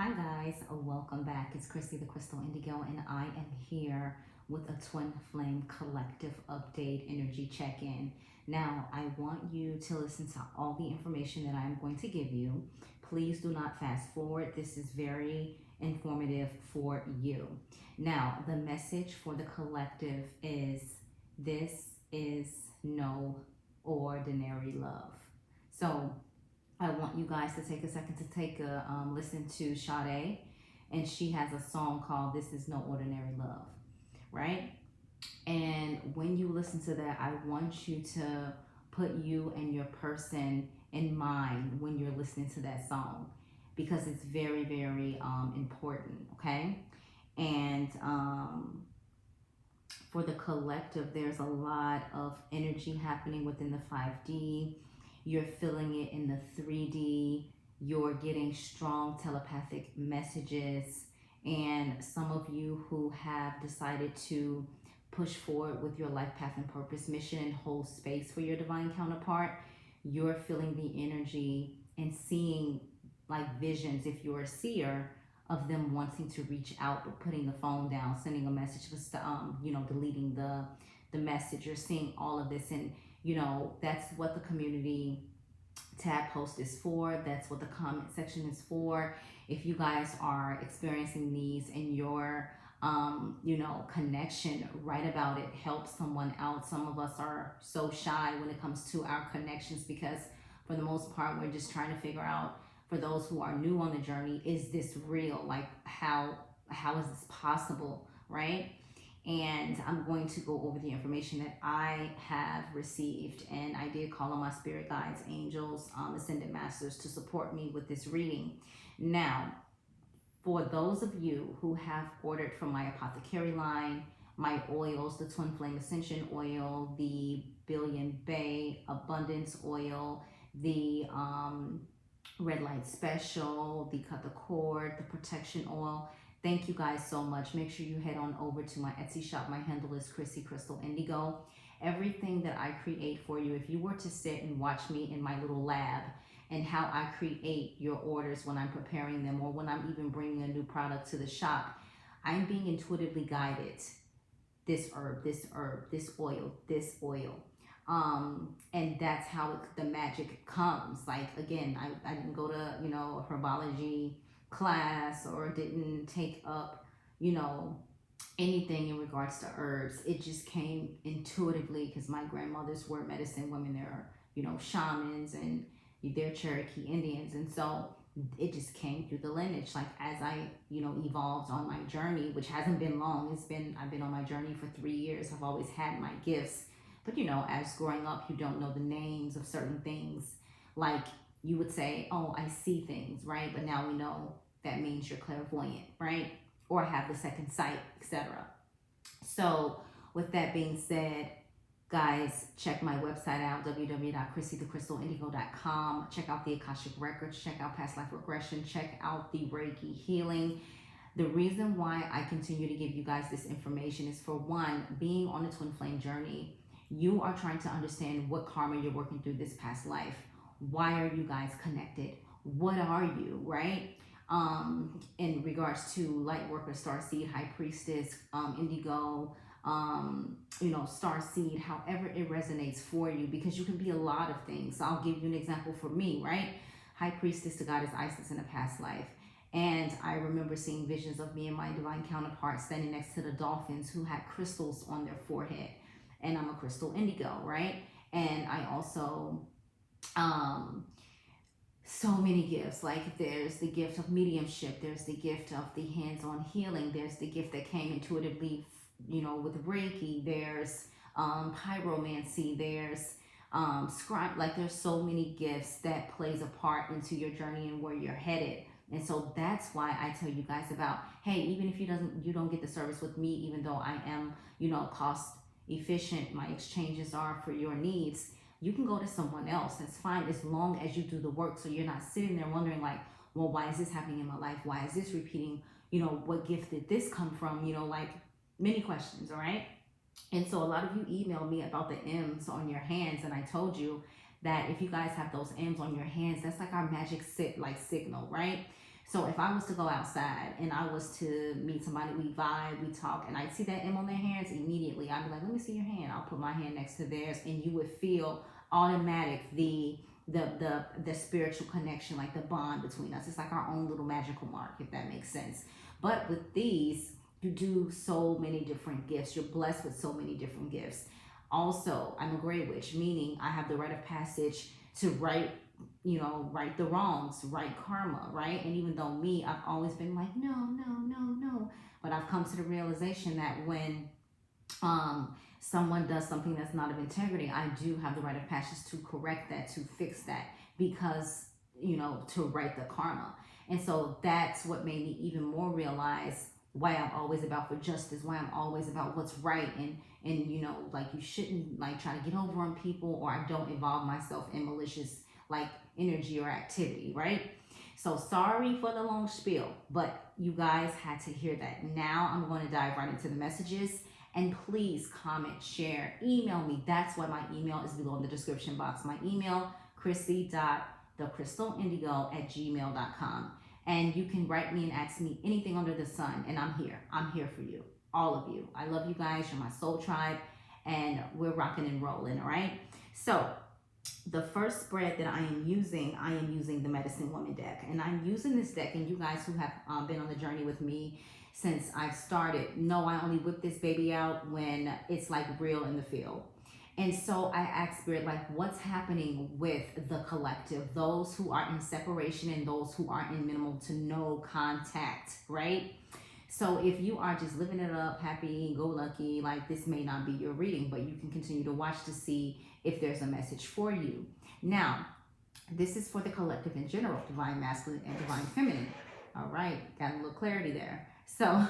Hi guys, welcome back. It's Chrissy the Crystal Indigo, and I am here with a Twin Flame Collective Update Energy Check-in. Now, I want you to listen to all the information that I'm going to give you. Please do not fast forward. This is very informative for you. Now, the message for the collective is this is no ordinary love. So, I want you guys to take a second to take a listen to Sade, and she has a song called "This Is No Ordinary Love," right? And when you listen to that, I want you to put you and your person in mind when you're listening to that song because it's very, very important. Okay, and for the collective, there's a lot of energy happening within the 5D. You're feeling it in the 3D. You're getting strong telepathic messages. And some of you who have decided to push forward with your life path and purpose mission and hold space for your divine counterpart, you're feeling the energy and seeing like visions if you're a seer of them wanting to reach out but putting the phone down, sending a message, deleting the message. You're seeing all of this, and that's what the community tab post is for. That's what the comment section is for. If you guys are experiencing these in your connection, write about it, help someone out. Some of us are so shy when it comes to our connections because for the most part we're just trying to figure out, for those who are new on the journey, is this real? Like how is this possible, right? And I'm going to go over the information that I have received, and I did call on my spirit guides, angels, ascended masters to support me with this reading. Now, for those of you who have ordered from my apothecary line, my oils, the Twin Flame Ascension Oil, the Billion Bay Abundance Oil, the Red Light Special, the Cut the Cord, the Protection Oil. Thank you guys so much. Make sure you head on over to my Etsy shop. My handle is Chrissy Crystal Indigo. Everything that I create for you, if you were to sit and watch me in my little lab and how I create your orders when I'm preparing them or when I'm even bringing a new product to the shop, I'm being intuitively guided. This herb, this herb, this oil, this oil. And that's how the magic comes. Like, again, I didn't go to, a herbology class or didn't take up, anything in regards to herbs. It just came intuitively because my grandmothers were medicine women. They're, shamans, and they're Cherokee Indians. And so it just came through the lineage. Like as I, evolved on my journey, which hasn't been long. I've been on my journey for 3 years. I've always had my gifts. But as growing up, you don't know the names of certain things. Like you would say, oh, I see things, right? But now we know that means you're clairvoyant, right? Or have the second sight, etc. So with that being said, guys, check my website out, www.chrissythecrystalindigo.com. Check out the Akashic Records, check out past life regression, check out the Reiki healing. The reason why I continue to give you guys this information is, for one, being on a twin flame journey, you are trying to understand what karma you're working through this past life. Why are you guys connected? What are you, right? In regards to light worker, star seed, high priestess, indigo, star seed, however it resonates for you, because you can be a lot of things. So I'll give you an example for me, right? High priestess, the goddess Isis in a past life. And I remember seeing visions of me and my divine counterpart standing next to the dolphins who had crystals on their forehead. And I'm a crystal indigo, right? And I also, so many gifts. Like there's the gift of mediumship, there's the gift of the hands-on healing, there's the gift that came intuitively, with Reiki, there's pyromancy, there's scribe. Like there's so many gifts that plays a part into your journey and where you're headed. And so that's why I tell you guys about, hey, even if you don't get the service with me, even though I am, cost efficient, my exchanges are for your needs, you can go to someone else. That's fine, as long as you do the work. So you're not sitting there wondering like, well, why is this happening in my life? Why is this repeating? What gift did this come from? Like many questions, all right? And so a lot of you emailed me about the M's on your hands, and I told you that if you guys have those M's on your hands, that's like our magic signal, right? So if I was to go outside and I was to meet somebody, we vibe, we talk, and I see that M on their hands, immediately I'd be like, let me see your hand. I'll put my hand next to theirs, and you would feel automatic the spiritual connection, like the bond between us. It's like our own little magical mark, if that makes sense. But with these, you do so many different gifts. You're blessed with so many different gifts. Also, I'm a gray witch, meaning I have the rite of passage to right the wrongs, right karma, right? And even though me, I've always been like, no, no, no, no. But I've come to the realization that when someone does something that's not of integrity, I do have the rite of passage to correct that, to fix that, because, to right the karma. And so that's what made me even more realize why I'm always about for justice, why I'm always about what's right, and like you shouldn't like try to get over on people, or I don't involve myself in malicious like energy or activity, right? So sorry for the long spiel, but you guys had to hear that. Now I'm going to dive right into the messages. And please comment, share, email me. That's why my email is below in the description box. My email, chrissy.thecrystalIndigo@gmail.com. And you can write me and ask me anything under the sun, and I'm here. I'm here for you, all of you. I love you guys. You're my soul tribe, and we're rocking and rolling, all right? So the first spread that I am using the Medicine Woman deck. And I'm using this deck, and you guys who have been on the journey with me since I've started know I only whip this baby out when it's like real in the field. And so I asked Spirit, like, what's happening with the collective, those who are in separation and those who are in minimal to no contact, right? So if you are just living it up, happy, go lucky, like this may not be your reading, but you can continue to watch to see if there's a message for you. Now, this is for the collective in general, divine masculine and divine feminine. All right, got a little clarity there. So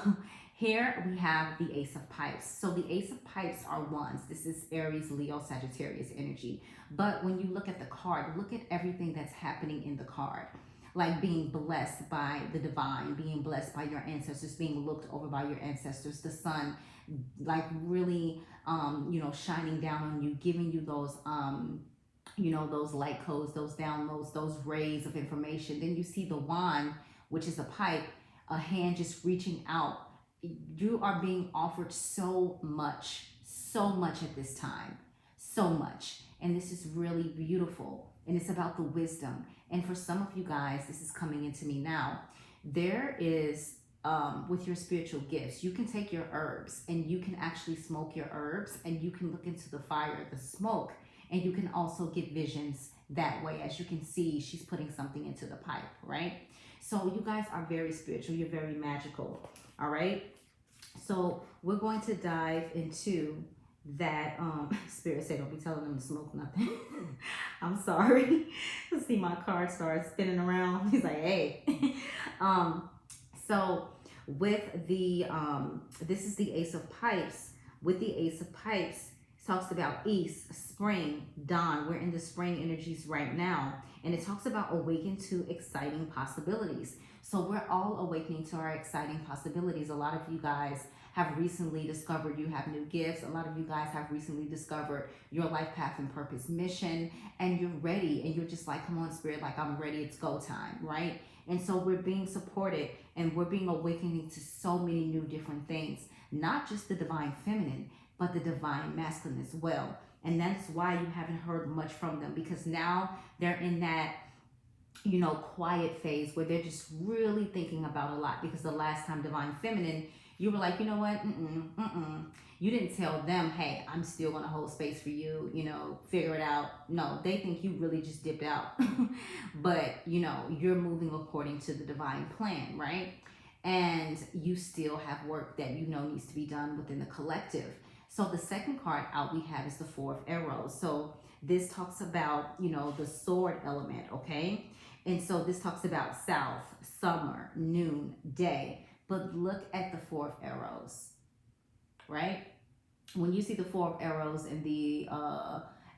here we have the Ace of Pipes. So the Ace of Pipes are wands. This is Aries, Leo, Sagittarius energy. But when you look at the card, look at everything that's happening in the card. Like being blessed by the divine, being blessed by your ancestors, being looked over by your ancestors, the sun, like really, shining down on you, giving you those, those light codes, those downloads, those rays of information. Then you see the wand, which is a pipe, a hand just reaching out. You are being offered so much at this time, so much. And this is really beautiful. And it's about the wisdom. And for some of you guys, this is coming into me now. There is, with your spiritual gifts, you can take your herbs and you can actually smoke your herbs, and you can look into the fire, the smoke, and you can also get visions that way. As you can see, she's putting something into the pipe, right? So you guys are very spiritual. You're very magical, all right? So we're going to dive into that. Spirit said, don't be telling them to smoke nothing. I'm sorry. See, my card starts spinning around. He's like, hey. So with the, this is the Ace of Pipes. With the Ace of Pipes, it talks about east, spring, dawn. We're in the spring energies right now. And it talks about awaken to exciting possibilities. So we're all awakening to our exciting possibilities. A lot of you guys have recently discovered you have new gifts. A lot of you guys have recently discovered your life path and purpose mission, and you're ready, and you're just like, come on, Spirit, like I'm ready, it's go time, right? And so we're being supported, and we're being awakening to so many new different things, not just the divine feminine, but the divine masculine as well. And that's why you haven't heard much from them, because now they're in that, quiet phase where they're just really thinking about a lot. Because the last time divine feminine, you were like, you know what, you didn't tell them, hey, I'm still going to hold space for you, figure it out. No, they think you really just dipped out. But, you're moving according to the divine plan, right? And you still have work that needs to be done within the collective. So the second card out we have is the Four of Arrows. So this talks about, the sword element, okay? And so this talks about south, summer, noon, day. But look at the Four of Arrows, right? When you see the Four of Arrows in the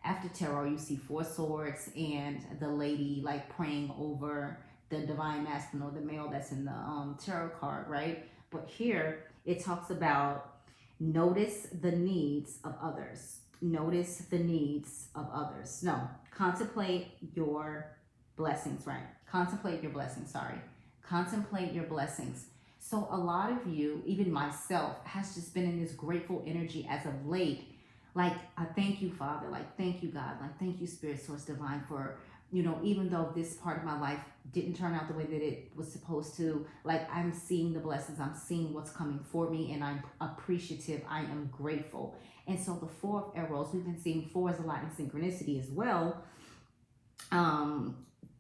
after tarot, you see four swords and the lady like praying over the divine masculine or the male that's in the tarot card, right? But here it talks about notice the needs of others. Notice the needs of others. No, contemplate your blessings, right? Contemplate your blessings, sorry. Contemplate your blessings. So a lot of you, even myself, has just been in this grateful energy as of late. Like, I thank you, Father. Like, thank you, God. Like, thank you, Spirit Source Divine, for, even though this part of my life didn't turn out the way that it was supposed to, like, I'm seeing the blessings. I'm seeing what's coming for me, and I'm appreciative. I am grateful. And so the Four of Arrows, we've been seeing fours a lot in synchronicity as well.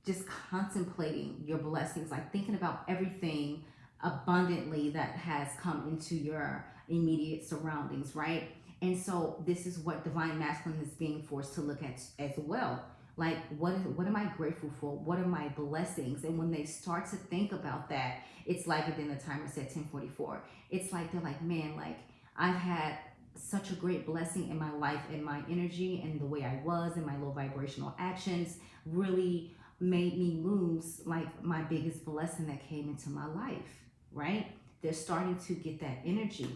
Just contemplating your blessings, like thinking about everything abundantly that has come into your immediate surroundings, right? And so this is what divine masculine is being forced to look at as well. Like, what am I grateful for? What are my blessings? And when they start to think about that, it's like, and then the timer said 10:44. It's like they're like, man, like, I've had such a great blessing in my life, and my energy and the way I was, and my low vibrational actions really made me lose like my biggest blessing that came into my life, right? They're starting to get that energy.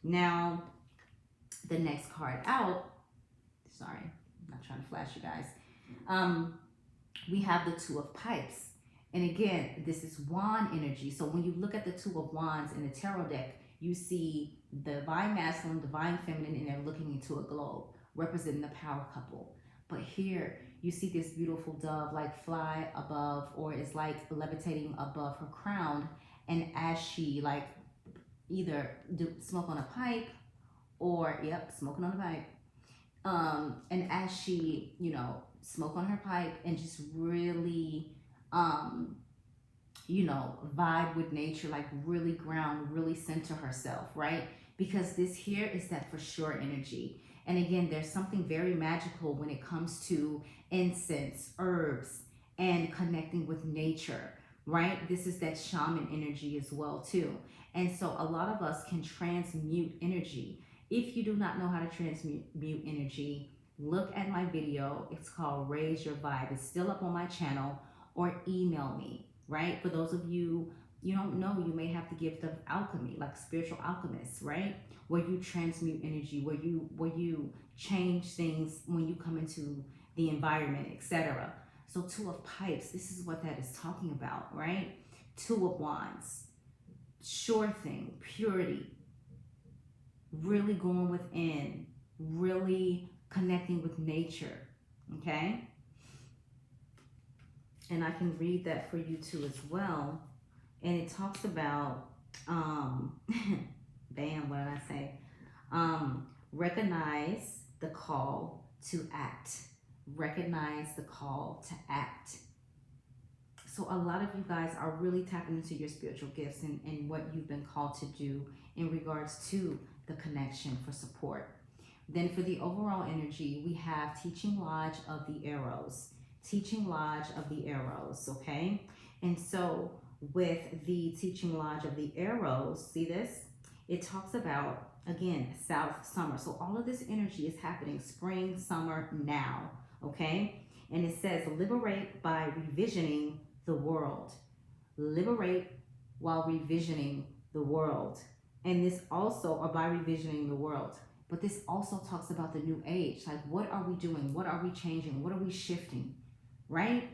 Now, the next card out, sorry, I'm not trying to flash you guys. We have the Two of Pipes. And again, this is wand energy. So when you look at the Two of Wands in the tarot deck, you see divine masculine, divine feminine, and they're looking into a globe, representing the power couple. But here, you see this beautiful dove like fly above, or is like levitating above her crown. And as she like either smoke on a pipe, or smoking on a pipe. And as she, smoke on her pipe and just really, vibe with nature, like really ground, really center herself, right? Because this here is that for sure energy. And again, there's something very magical when it comes to incense, herbs, and connecting with nature, right? This is that shaman energy as well, too. And so a lot of us can transmute energy. If you do not know how to transmute energy, look at my video. It's called Raise Your Vibe. It's still up on my channel, or email me, right? For those of you don't know, you may have the gift of alchemy, like spiritual alchemists, right? Where you transmute energy, where you change things when you come into the environment, etc. So Two of Pipes, this is what that is talking about, right? Two of Wands, sure thing, purity, really going within, really connecting with nature, okay? And I can read that for you too as well. And it talks about, bam, what did I say? Recognize the call to act. Recognize the call to act. So a lot of you guys are really tapping into your spiritual gifts and what you've been called to do in regards to the connection for support. Then for the overall energy, we have Teaching Lodge of the Arrows. Teaching Lodge of the Arrows, okay? And so with the Teaching Lodge of the Arrows, see this? It talks about, again, South Summer. So all of this energy is happening spring, summer, now, okay? And it says, liberate by revisioning the world. Liberate while revisioning the world. And this also, or by revisioning the world. But this also talks about the new age. Like, what are we doing? What are we changing? What are we shifting? Right?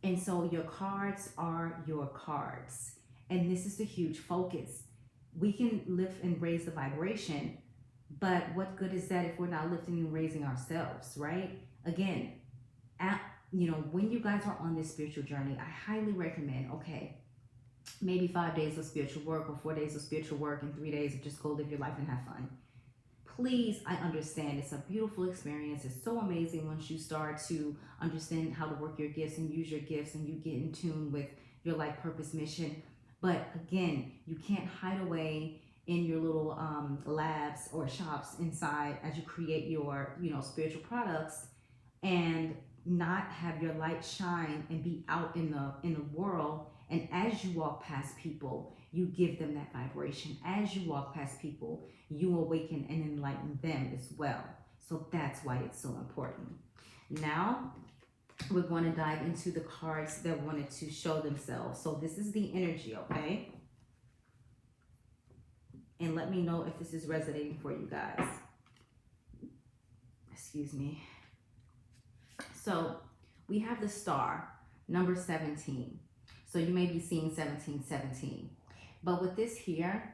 And so your cards are your cards. And this is a huge focus. We can lift and raise the vibration, but what good is that if we're not lifting and raising ourselves, right? Again, when you guys are on this spiritual journey, I highly recommend, okay, maybe 5 days of spiritual work, or 4 days of spiritual work, and 3 days of just go live your life and have fun. Please, I understand it's a beautiful experience. It's so amazing once you start to understand how to work your gifts and use your gifts, and you get in tune with your life purpose mission. But again, you can't hide away in your little labs or shops inside as you create your spiritual products, and not have your light shine and be out in the world. And as you walk past people, you give them that vibration. As you walk past people, you awaken and enlighten them as well. So that's why it's so important. Now, we're going to dive into the cards that wanted to show themselves. So this is the energy, okay? And let me know if this is resonating for you guys. Excuse me. So we have the star, number 17. So you may be seeing 1717. But with this here,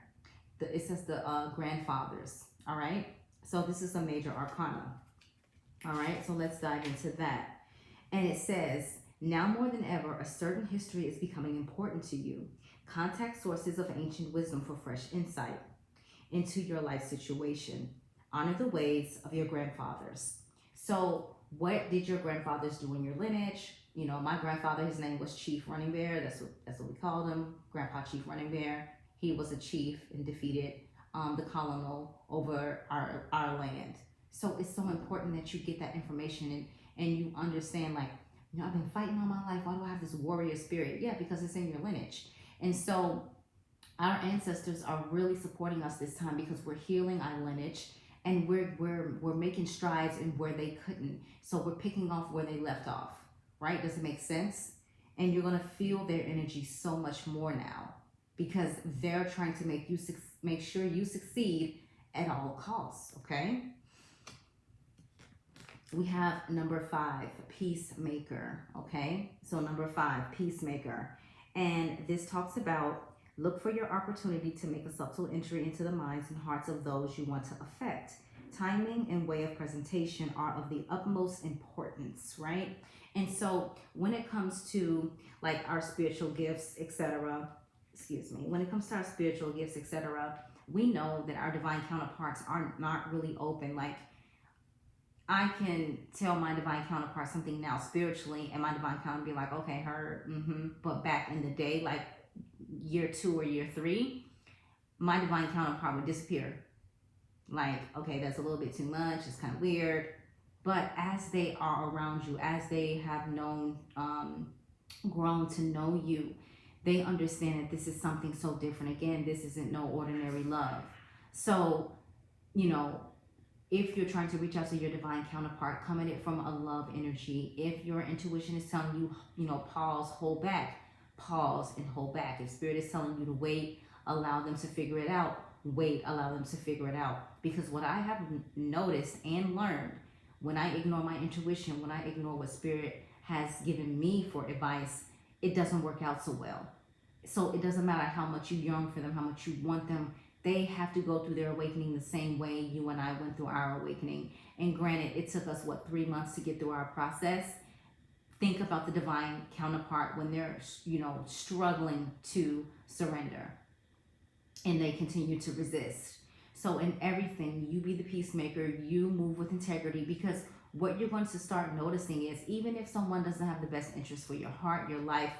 it says the grandfathers, all right? So this is a major arcana, all right? So let's dive into that. And it says, now more than ever, a certain history is becoming important to you. Contact sources of ancient wisdom for fresh insight into your life situation. Honor the ways of your grandfathers. So what did your grandfathers do in your lineage? You know, my grandfather, his name was Chief Running Bear. That's what we called him, Grandpa Chief Running Bear. He was a chief and defeated the colonel over our land. So it's so important that you get that information and you understand, like, you know, I've been fighting all my life. Why do I have this warrior spirit? Yeah, because it's in your lineage. And so our ancestors are really supporting us this time because we're healing our lineage and we're making strides in where they couldn't. So we're picking off where they left off, right? Does it make sense? And you're gonna feel their energy so much more now because they're trying to make sure you succeed at all costs. Okay. We have number 5, peacemaker. Okay, so number 5, peacemaker, and this talks about look for your opportunity to make a subtle entry into the minds and hearts of those you want to affect. Timing and way of presentation are of the utmost importance, right? And so when it comes to like our spiritual gifts, etc., when it comes to our spiritual gifts, etc., we know that our divine counterparts are not really open. Like, I can tell my divine counterpart something now spiritually, and my divine counterpart be like, okay, heard, But back in the day, like year 2 or year 3, my divine counterpart would disappear. Like, okay, that's a little bit too much. It's kind of weird. But as they are around you, as they have known, grown to know you, they understand that this is something so different. Again, this isn't no ordinary love. So, you know, if you're trying to reach out to your divine counterpart, come at it from a love energy. If your intuition is telling you, you know, pause, hold back, pause and hold back. If spirit is telling you to wait, allow them to figure it out. Wait, allow them to figure it out. Because what I have noticed and learned, when I ignore my intuition, when I ignore what spirit has given me for advice, it doesn't work out so well. So it doesn't matter how much you yearn for them, how much you want them. They have to go through their awakening the same way you and I went through our awakening. And granted, it took us, 3 months to get through our process. Think about the divine counterpart when they're, you know, struggling to surrender and they continue to resist. So in everything, you be the peacemaker, you move with integrity, because what you're going to start noticing is even if someone doesn't have the best interest for your heart, your life,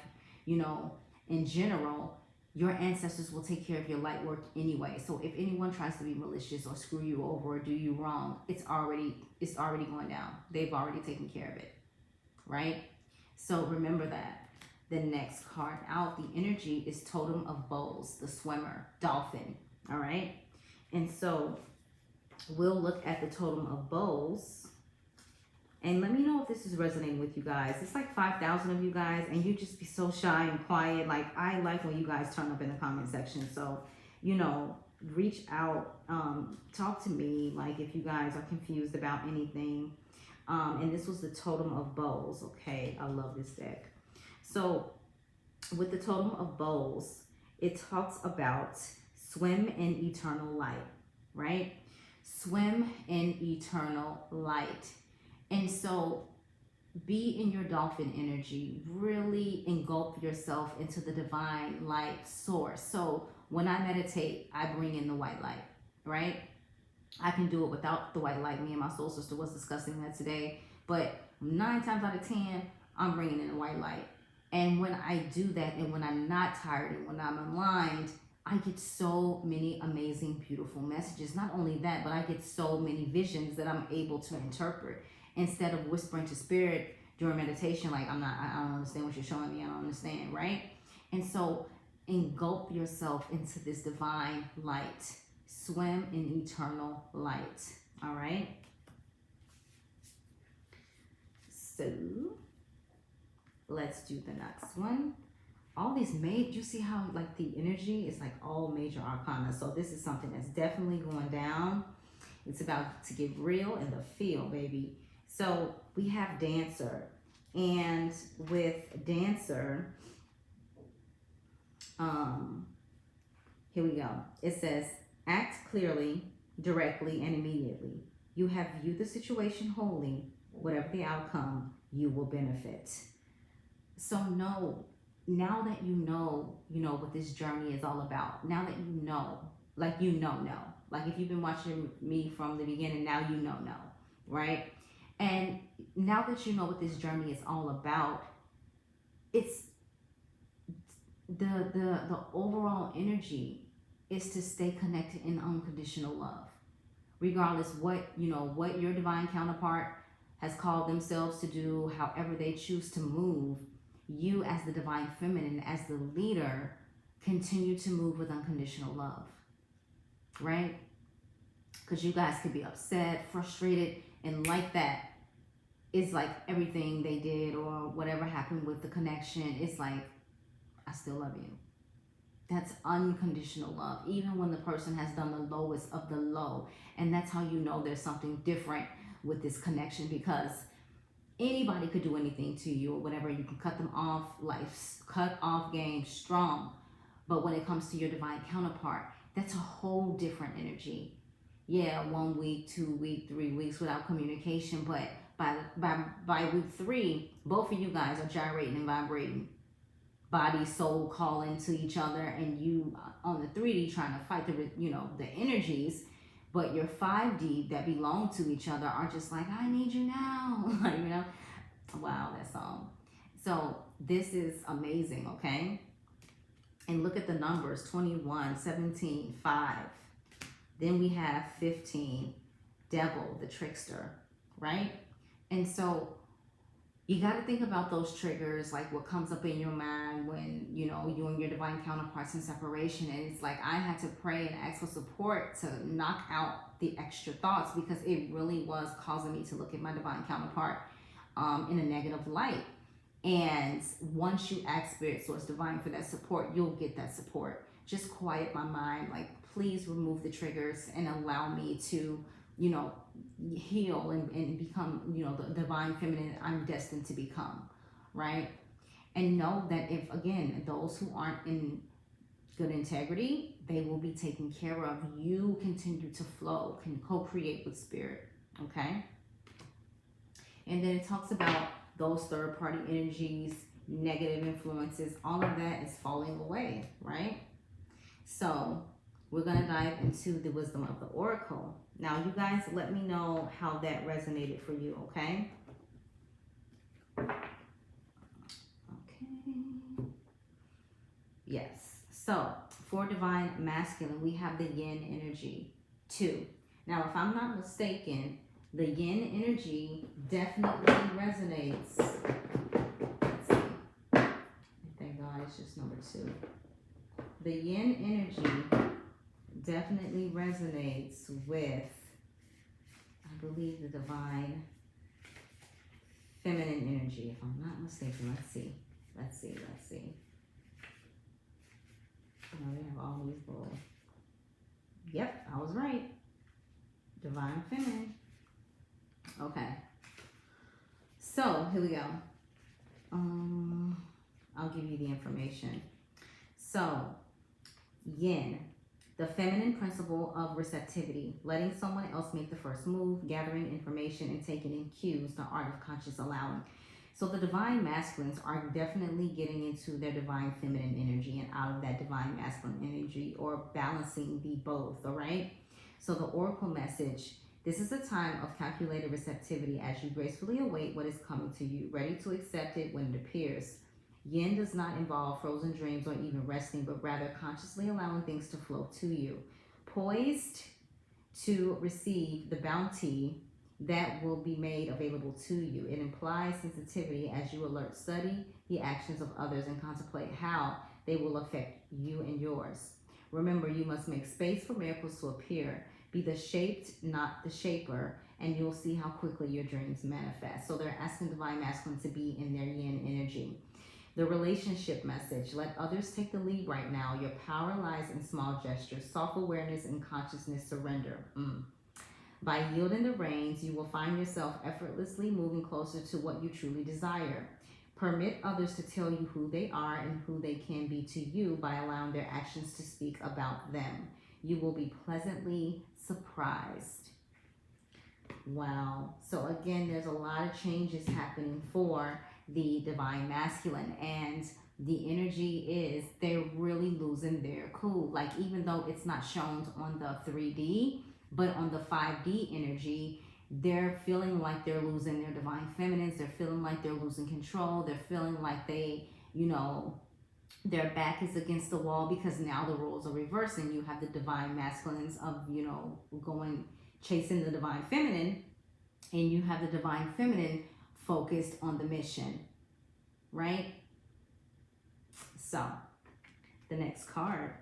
you know, in general, your ancestors will take care of your light work anyway. So if anyone tries to be malicious or screw you over or do you wrong, it's already going down. They've already taken care of it, right? So remember that. The next card out, the energy is Totem of Bowls, the swimmer, dolphin, all right? And so we'll look at the Totem of Bowls. And let me know if this is resonating with you guys. It's like 5,000 of you guys, and you just be so shy and quiet. Like, I like when you guys turn up in the comment section. So, you know, reach out, talk to me, like if you guys are confused about anything. And this was the Totem of Bowls. Okay, I love this deck. So with the Totem of Bowls, it talks about swim in eternal light, right? Swim in eternal light. And so be in your dolphin energy, really engulf yourself into the divine light source. So when I meditate, I bring in the white light, right? I can do it without the white light. Me and my soul sister was discussing that today. But 9 times out of 10, I'm bringing in the white light. And when I do that, and when I'm not tired, and when I'm aligned, I get so many amazing, beautiful messages. Not only that, but I get so many visions that I'm able to interpret. Instead of whispering to spirit during meditation, like, I don't understand what you're showing me, I don't understand, right? And so engulf yourself into this divine light. Swim in eternal light, all right? So let's do the next one. All these you see how like the energy is like all major arcana. So this is something that's definitely going down. It's about to get real in the field, baby. So we have Dancer, and with Dancer, Um, Here we go. It says, act clearly, directly, and immediately. You have viewed the situation wholly. Whatever the outcome, you will benefit. So know, now that you know what this journey is all about. Now that you know, like know. Like if you've been watching me from the beginning, now you know, right? And now that you know what this journey is all about, it's the overall energy is to stay connected in unconditional love, regardless what your divine counterpart has called themselves to do, however they choose to move. You as the divine feminine, as the leader, continue to move with unconditional love, right? Because you guys could be upset, frustrated, and like that is like everything they did or whatever happened with the connection. It's like, I still love you. That's unconditional love, even when the person has done the lowest of the low. And that's how you know there's something different with this connection, because anybody could do anything to you or whatever. You can cut them off, life's cut off game strong. But when it comes to your divine counterpart, that's a whole different energy. Yeah, 1 week, 2 weeks, 3 weeks without communication, but by week 3, both of you guys are gyrating and vibrating. Body, soul calling to each other, and you on the 3D trying to fight the energies, but your 5D that belong to each other are just like, I need you now. Like, wow, that song. So this is amazing, okay? And look at the numbers: 21, 17, 5. Then we have 15, devil, the trickster, right? And so you got to think about those triggers, like what comes up in your mind when, you and your divine counterparts in separation. And it's like, I had to pray and ask for support to knock out the extra thoughts, because it really was causing me to look at my divine counterpart in a negative light. And once you ask Spirit, Source, Divine for that support, you'll get that support. Just quiet my mind. Like, please remove the triggers and allow me to, heal and become, the divine feminine I'm destined to become, right? And know that if, again, those who aren't in good integrity, they will be taken care of. You continue to flow, can co-create with Spirit, okay? And then it talks about those third-party energies, negative influences, all of that is falling away, right? So we're going to dive into the wisdom of the oracle. Now, you guys, let me know how that resonated for you, okay? Okay. Yes. So, for divine masculine, we have the yin energy, 2. Now, if I'm not mistaken, the yin energy definitely resonates. Let's see. Thank God it's just number 2. The yin energy definitely resonates with, I believe, the divine feminine energy, if I'm not mistaken. Let's see. They have all these little, yep, I was right. Divine feminine. Okay. So, here we go. I'll give you the information. So, yin, the feminine principle of receptivity, letting someone else make the first move, gathering information and taking in cues, the art of conscious allowing. So the divine masculines are definitely getting into their divine feminine energy and out of that divine masculine energy, or balancing the both, all right? So the oracle message: this is a time of calculated receptivity as you gracefully await what is coming to you, ready to accept it when it appears. Yin does not involve frozen dreams or even resting, but rather consciously allowing things to flow to you. Poised to receive the bounty that will be made available to you. It implies sensitivity as you alert, study the actions of others, and contemplate how they will affect you and yours. Remember, you must make space for miracles to appear. Be the shaped, not the shaper, and you'll see how quickly your dreams manifest. So they're asking divine masculine to be in their yin energy. The relationship message: let others take the lead right now. Your power lies in small gestures, self-awareness, and consciousness surrender. By yielding the reins, you will find yourself effortlessly moving closer to what you truly desire. Permit others to tell you who they are and who they can be to you by allowing their actions to speak about them. You will be pleasantly surprised. Wow. So again, there's a lot of changes happening for the divine masculine, and the energy is they're really losing their cool. Like, even though it's not shown on the 3D, but on the 5D energy, they're feeling like they're losing their divine feminines. They're feeling like they're losing control. They're feeling like they, their back is against the wall, because now the roles are reversing. You have the divine masculines of, chasing the divine feminine, and you have the divine feminine focused on the mission, right? So the next card,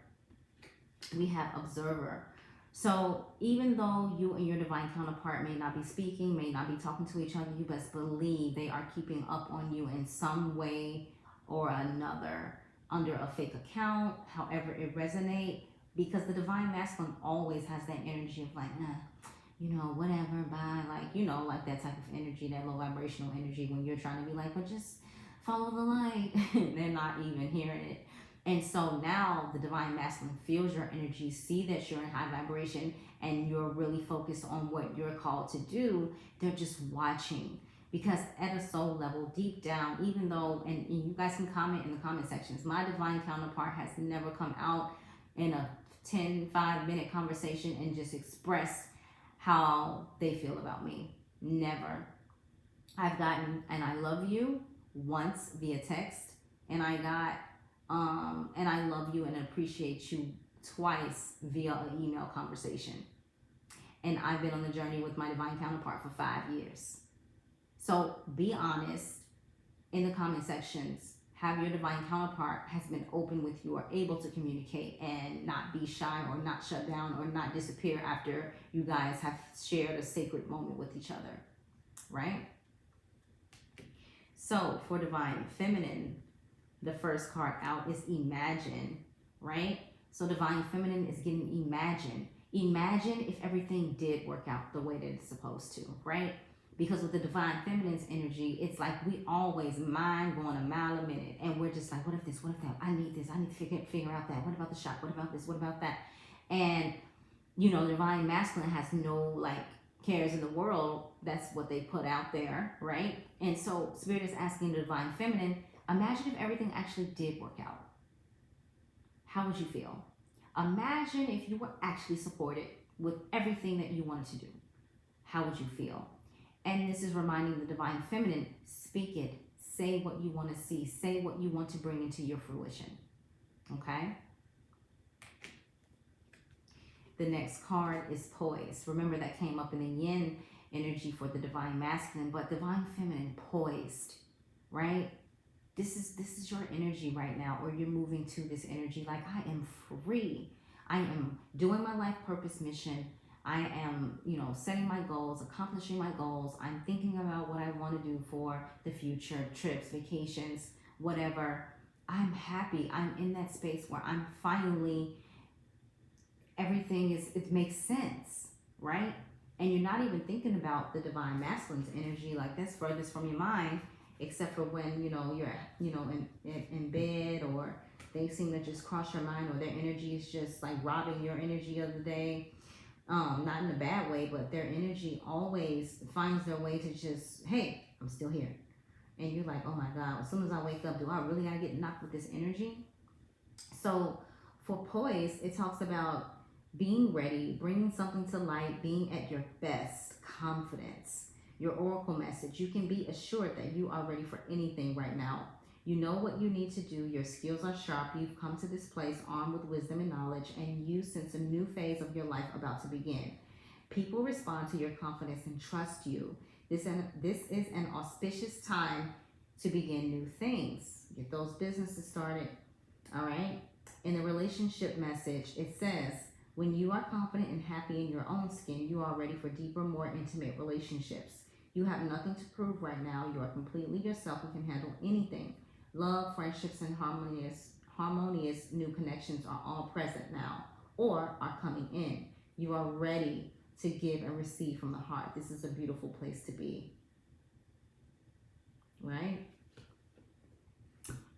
we have Observer. So even though you and your divine counterpart may not be speaking, may not be talking to each other, you best believe they are keeping up on you in some way or another, under a fake account, however it resonates, because the divine masculine always has that energy of like, whatever, bye, like that type of energy, that low vibrational energy, when you're trying to be like, but just follow the light. They're not even hearing it. And so now the divine masculine feels your energy, see that you're in high vibration, and you're really focused on what you're called to do. They're just watching, because at a soul level, deep down, even though, and you guys can comment in the comment sections, my divine counterpart has never come out in a 5-minute conversation and just expressed how they feel about me. Never. I've gotten "and I love you" once via text, and I got "and I love you and appreciate you" twice via an email conversation. And I've been on the journey with my divine counterpart for 5 years. So be honest in the comment sections. Have your divine counterpart has been open with you, or able to communicate and not be shy, or not shut down, or not disappear after you guys have shared a sacred moment with each other, right? So for divine feminine, the first card out is Imagine, right? So divine feminine is getting imagine. Imagine if everything did work out the way that it's supposed to, right? Because with the divine feminine's energy, it's like we always mind going a mile a minute, and we're just like, what if this, what if that? I need this, I need to figure out that. What about the shot? What about this? What about that? And the divine masculine has no cares in the world. That's what they put out there, right? And so Spirit is asking the divine feminine, imagine if everything actually did work out. How would you feel? Imagine if you were actually supported with everything that you wanted to do. How would you feel? And this is reminding the divine feminine, speak it. Say what you want to see. Say what you want to bring into your fruition. Okay? The next card is Poised. Remember, that came up in the yin energy for the divine masculine, but divine feminine, poised, right? This is your energy right now, or you're moving to this energy like, I am free. I am doing my life purpose mission. I am, setting my goals, accomplishing my goals. I'm thinking about what I want to do for the future, trips, vacations, whatever. I'm happy. I'm in that space where I'm finally, it makes sense, right? And you're not even thinking about the divine masculine's energy, like that's furthest from your mind, except for when, you're, in bed, or they seem to just cross your mind, or their energy is just like robbing your energy of the day. Not in a bad way, but their energy always finds their way to just, hey, I'm still here. And you're like, oh my God, as soon as I wake up, do I really gotta get knocked with this energy? So for Poised, it talks about being ready, bringing something to light, being at your best, confidence, your oracle message. You can be assured that you are ready for anything right now. You know what you need to do. Your skills are sharp. You've come to this place armed with wisdom and knowledge, and you sense a new phase of your life about to begin. People respond to your confidence and trust you. This is an auspicious time to begin new things. Get those businesses started, all right? In the relationship message, it says, when you are confident and happy in your own skin, you are ready for deeper, more intimate relationships. You have nothing to prove right now. You are completely yourself and can handle anything. Love, friendships, and harmonious new connections are all present now, or are coming in. You are ready to give and receive from the heart. This is a beautiful place to be, right?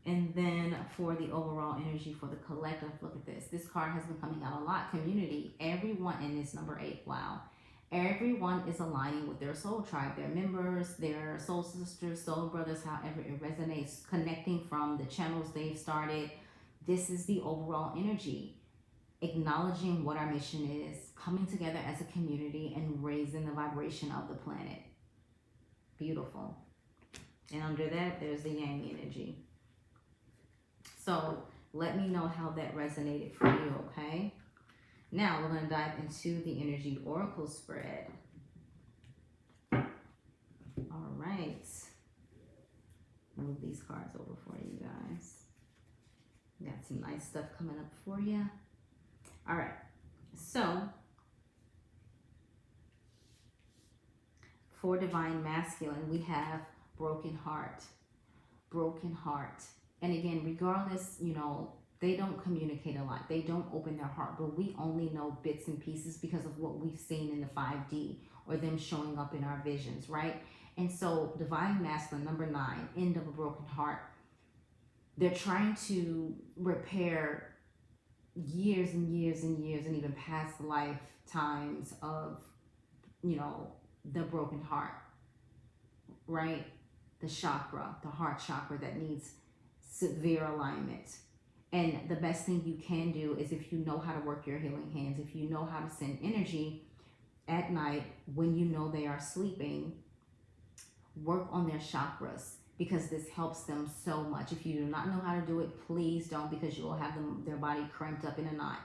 And then for the overall energy for the collective, look at this. This card has been coming out a lot. Community. Everyone, and it's number 8. Wow. Everyone is aligning with their soul tribe, their members, their soul sisters, soul brothers, however it resonates, connecting from the channels they've started. This is the overall energy. Acknowledging what our mission is, coming together as a community, and raising the vibration of the planet. Beautiful. And under that, there's the yang energy. So let me know how that resonated for you, okay? Now we're going to dive into the energy oracle spread. All right. Move these cards over for you guys. Got some nice stuff coming up for you. All right. So for divine masculine, we have broken heart. Broken heart. And again, regardless, you know, they don't communicate a lot. They don't open their heart, but we only know bits and pieces because of what we've seen in the 5D or them showing up in our visions, right? And so divine masculine, number 9, end of a broken heart. They're trying to repair years and years and years and even past lifetimes of, you know, the broken heart, right? The chakra, the heart chakra that needs severe alignment. And the best thing you can do is, if you know how to work your healing hands, if you know how to send energy at night when you know they are sleeping, work on their chakras, because this helps them so much. If you do not know how to do it, please don't, because you will have their body cramped up in a knot.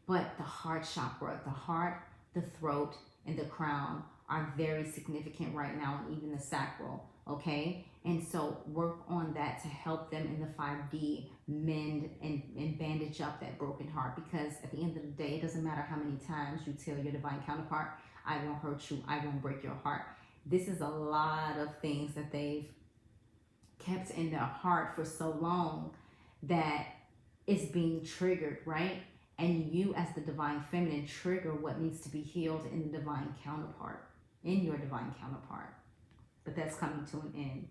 But the heart chakra, the heart, the throat, and the crown are very significant right now, and even the sacral, okay? And so work on that to help them in the 5D mend and bandage up that broken heart, because at the end of the day, it doesn't matter how many times you tell your divine counterpart, I won't hurt you, I won't break your heart. This is a lot of things that they've kept in their heart for so long that it's being triggered, right? And you as the divine feminine trigger what needs to be healed in the divine counterpart, in your divine counterpart. But that's coming to an end.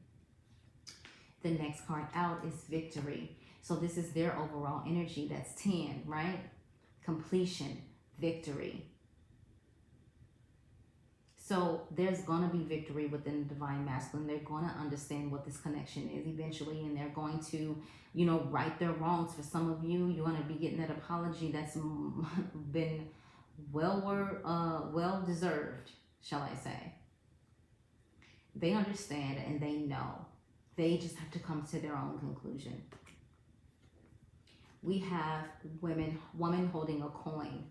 The next card out is victory. So this is their overall energy. That's 10, right? Completion, victory. So there's going to be victory within the divine masculine. They're going to understand what this connection is eventually, and they're going to, you know, right their wrongs. For some of you, you're going to be getting that apology that's been well deserved, shall I say. They understand and they know. They just have to come to their own conclusion. We have woman holding a coin,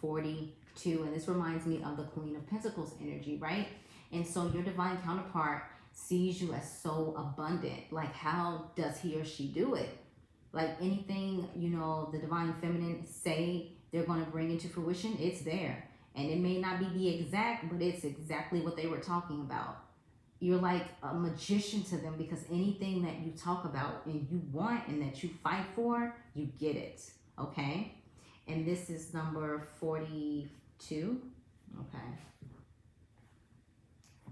42, and this reminds me of the Queen of Pentacles energy, right? And so your divine counterpart sees you as so abundant. Like, how does he or she do it? Like, anything, you know, the divine feminine say they're going to bring into fruition, it's there. And it may not be the exact, but it's exactly what they were talking about. You're like a magician to them, because anything that you talk about and you want and that you fight for, you get it, okay? And this is number 42. Okay.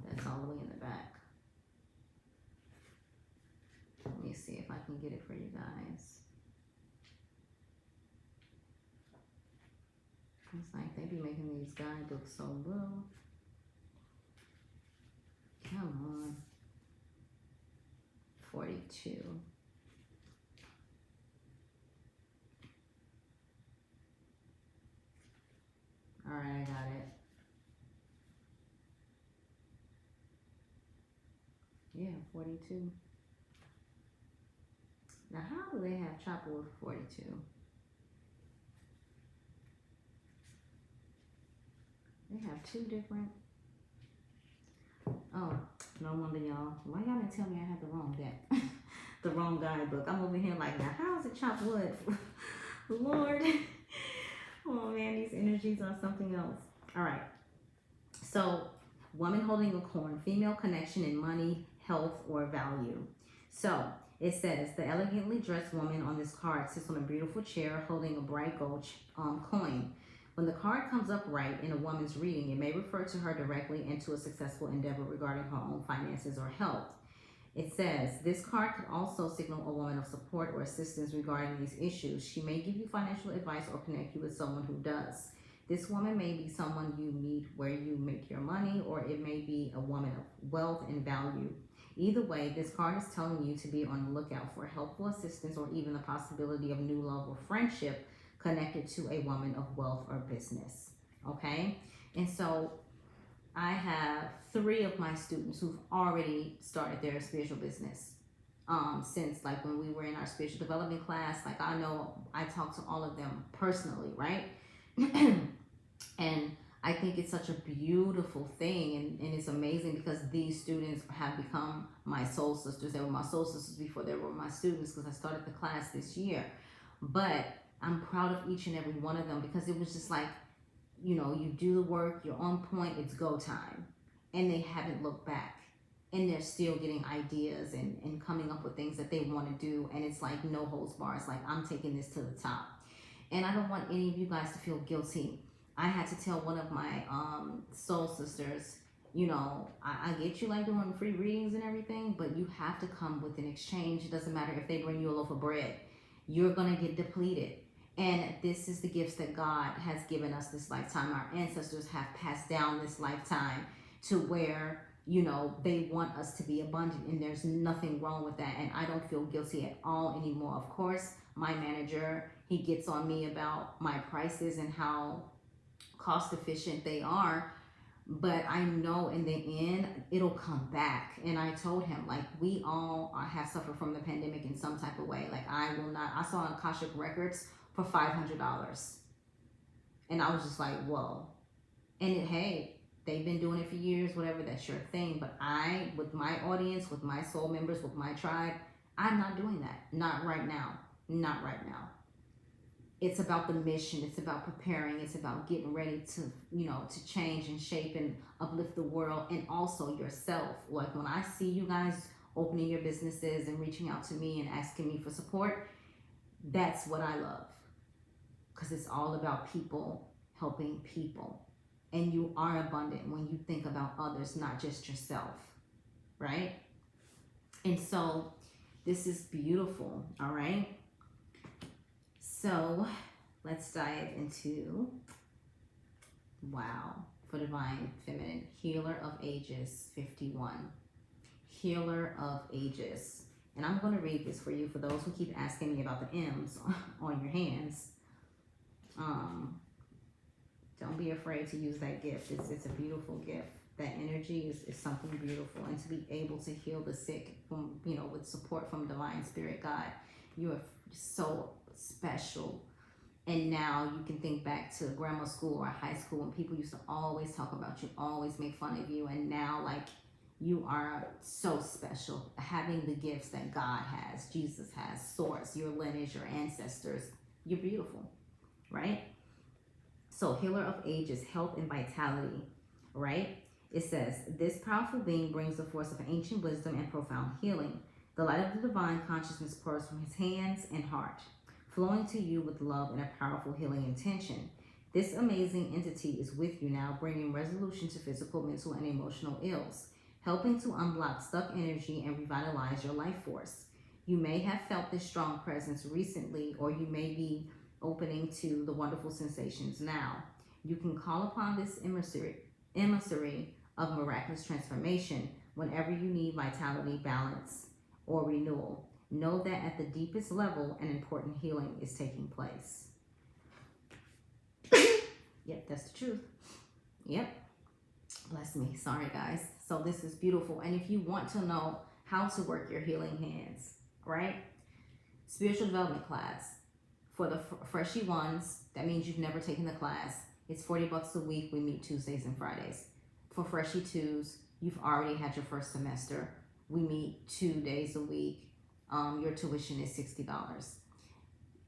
That's all the way in the back. Let me see if I can get it for you guys. It's like they be making these guidebooks so little. Come on. 42. All right, I got it. Yeah, 42. Now, how do they have chopper with 42? They have two different. Oh, no wonder y'all. Why y'all didn't tell me I had the wrong deck? The wrong guidebook. I'm over here like, now how is it chopped wood? Lord. Oh man, these energies are something else. All right. So, woman holding a coin, female connection in money, health, or value. So, it says, the elegantly dressed woman on this card sits on a beautiful chair holding a bright gold coin. When the card comes up right in a woman's reading, it may refer to her directly and to a successful endeavor regarding her own finances or health. It says, this card could also signal a woman of support or assistance regarding these issues. She may give you financial advice or connect you with someone who does. This woman may be someone you meet where you make your money, or it may be a woman of wealth and value. Either way, this card is telling you to be on the lookout for helpful assistance or even the possibility of new love or friendship connected to a woman of wealth or business. Okay? And so I have 3 of my students who've already started their spiritual business. Since like when we were in our spiritual development class, like I know I talked to all of them personally, right? And I think it's such a beautiful thing, and it's amazing because these students have become my soul sisters. They were my soul sisters before they were my students, because I started the class this year. But I'm proud of each and every one of them, because it was just like, you know, you do the work, you're on point, it's go time. And they haven't looked back. And they're still getting ideas and coming up with things that they want to do. And it's like no holds bars. Like, I'm taking this to the top. And I don't want any of you guys to feel guilty. I had to tell one of my soul sisters, you know, I get you like doing free readings and everything, but you have to come with an exchange. It doesn't matter if they bring you a loaf of bread. You're going to get depleted. And this is the gifts that God has given us this lifetime. Our ancestors have passed down this lifetime to where, you know, they want us to be abundant, and there's nothing wrong with that. And I don't feel guilty at all anymore. Of course, my manager, he gets on me about my prices and how cost efficient they are, but I know in the end it'll come back. And I told him, like, we all have suffered from the pandemic in some type of way. Like, I saw Akashic records for $500, and I was just like, whoa. And hey, they've been doing it for years, whatever, that's your thing. But I, with my audience, with my soul members, with my tribe, I'm not doing that. Not right now. Not right now. It's about the mission. It's about preparing. It's about getting ready to, you know, to change and shape and uplift the world, and also yourself. Like, when I see you guys opening your businesses and reaching out to me and asking me for support, that's what I love. Because it's all about people helping people. And you are abundant when you think about others, not just yourself, right? And so this is beautiful, all right? So let's dive into, wow, for Divine Feminine, Healer of Ages 51. Healer of Ages. And I'm going to read this for you, for those who keep asking me about the M's on your hands. Don't be afraid to use that gift. It's a beautiful gift. That energy is something beautiful. And to be able to heal the sick from, you know, with support from Divine Spirit God, you are so special. And now you can think back to grammar school or high school when people used to always talk about you, always make fun of you. And now, like, you are so special, having the gifts that God has, Jesus has, Source, your lineage, your ancestors. You're beautiful, right? So, Healer of Ages, health and vitality, right? It says, this powerful being brings the force of ancient wisdom and profound healing. The light of the divine consciousness pours from his hands and heart, flowing to you with love and a powerful healing intention. This amazing entity is with you now, bringing resolution to physical, mental, and emotional ills, helping to unblock stuck energy and revitalize your life force. You may have felt this strong presence recently, or you may be opening to the wonderful sensations now. You can call upon this emissary of miraculous transformation whenever you need vitality, balance, or renewal. Know that at the deepest level, an important healing is taking place. Yep, that's the truth. Yep. Bless me. Sorry, guys. So this is beautiful. And if you want to know how to work your healing hands, right? Spiritual development class. For the freshy ones, that means you've never taken the class. It's $40 a week. We meet Tuesdays and Fridays. For freshy twos, you've already had your first semester. We meet 2 days a week. Your tuition is $60.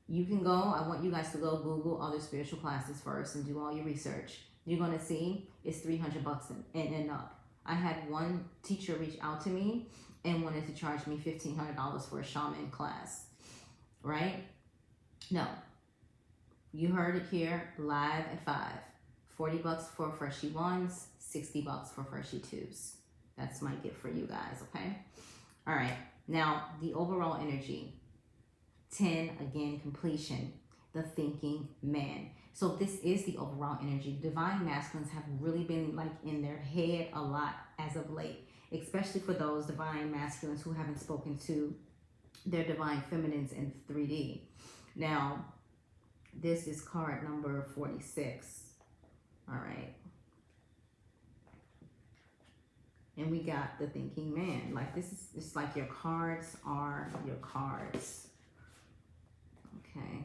You can go, I want you guys to go Google other spiritual classes first and do all your research. You're going to see it's $300 and up. I had one teacher reach out to me and wanted to charge me $1,500 for a shaman class, right? No, you heard it here live at 5. $40 for freshy ones, $60 for freshy twos. That's my gift for you guys, okay? All right. Now, the overall energy. 10, again, completion. The thinking man. So this is the overall energy. Divine masculines have really been like in their head a lot as of late, especially for those divine masculines who haven't spoken to their divine feminines in 3D. Now, this is card number 46. All right. And we got the thinking man. Like this is, it's like your cards are your cards. Okay.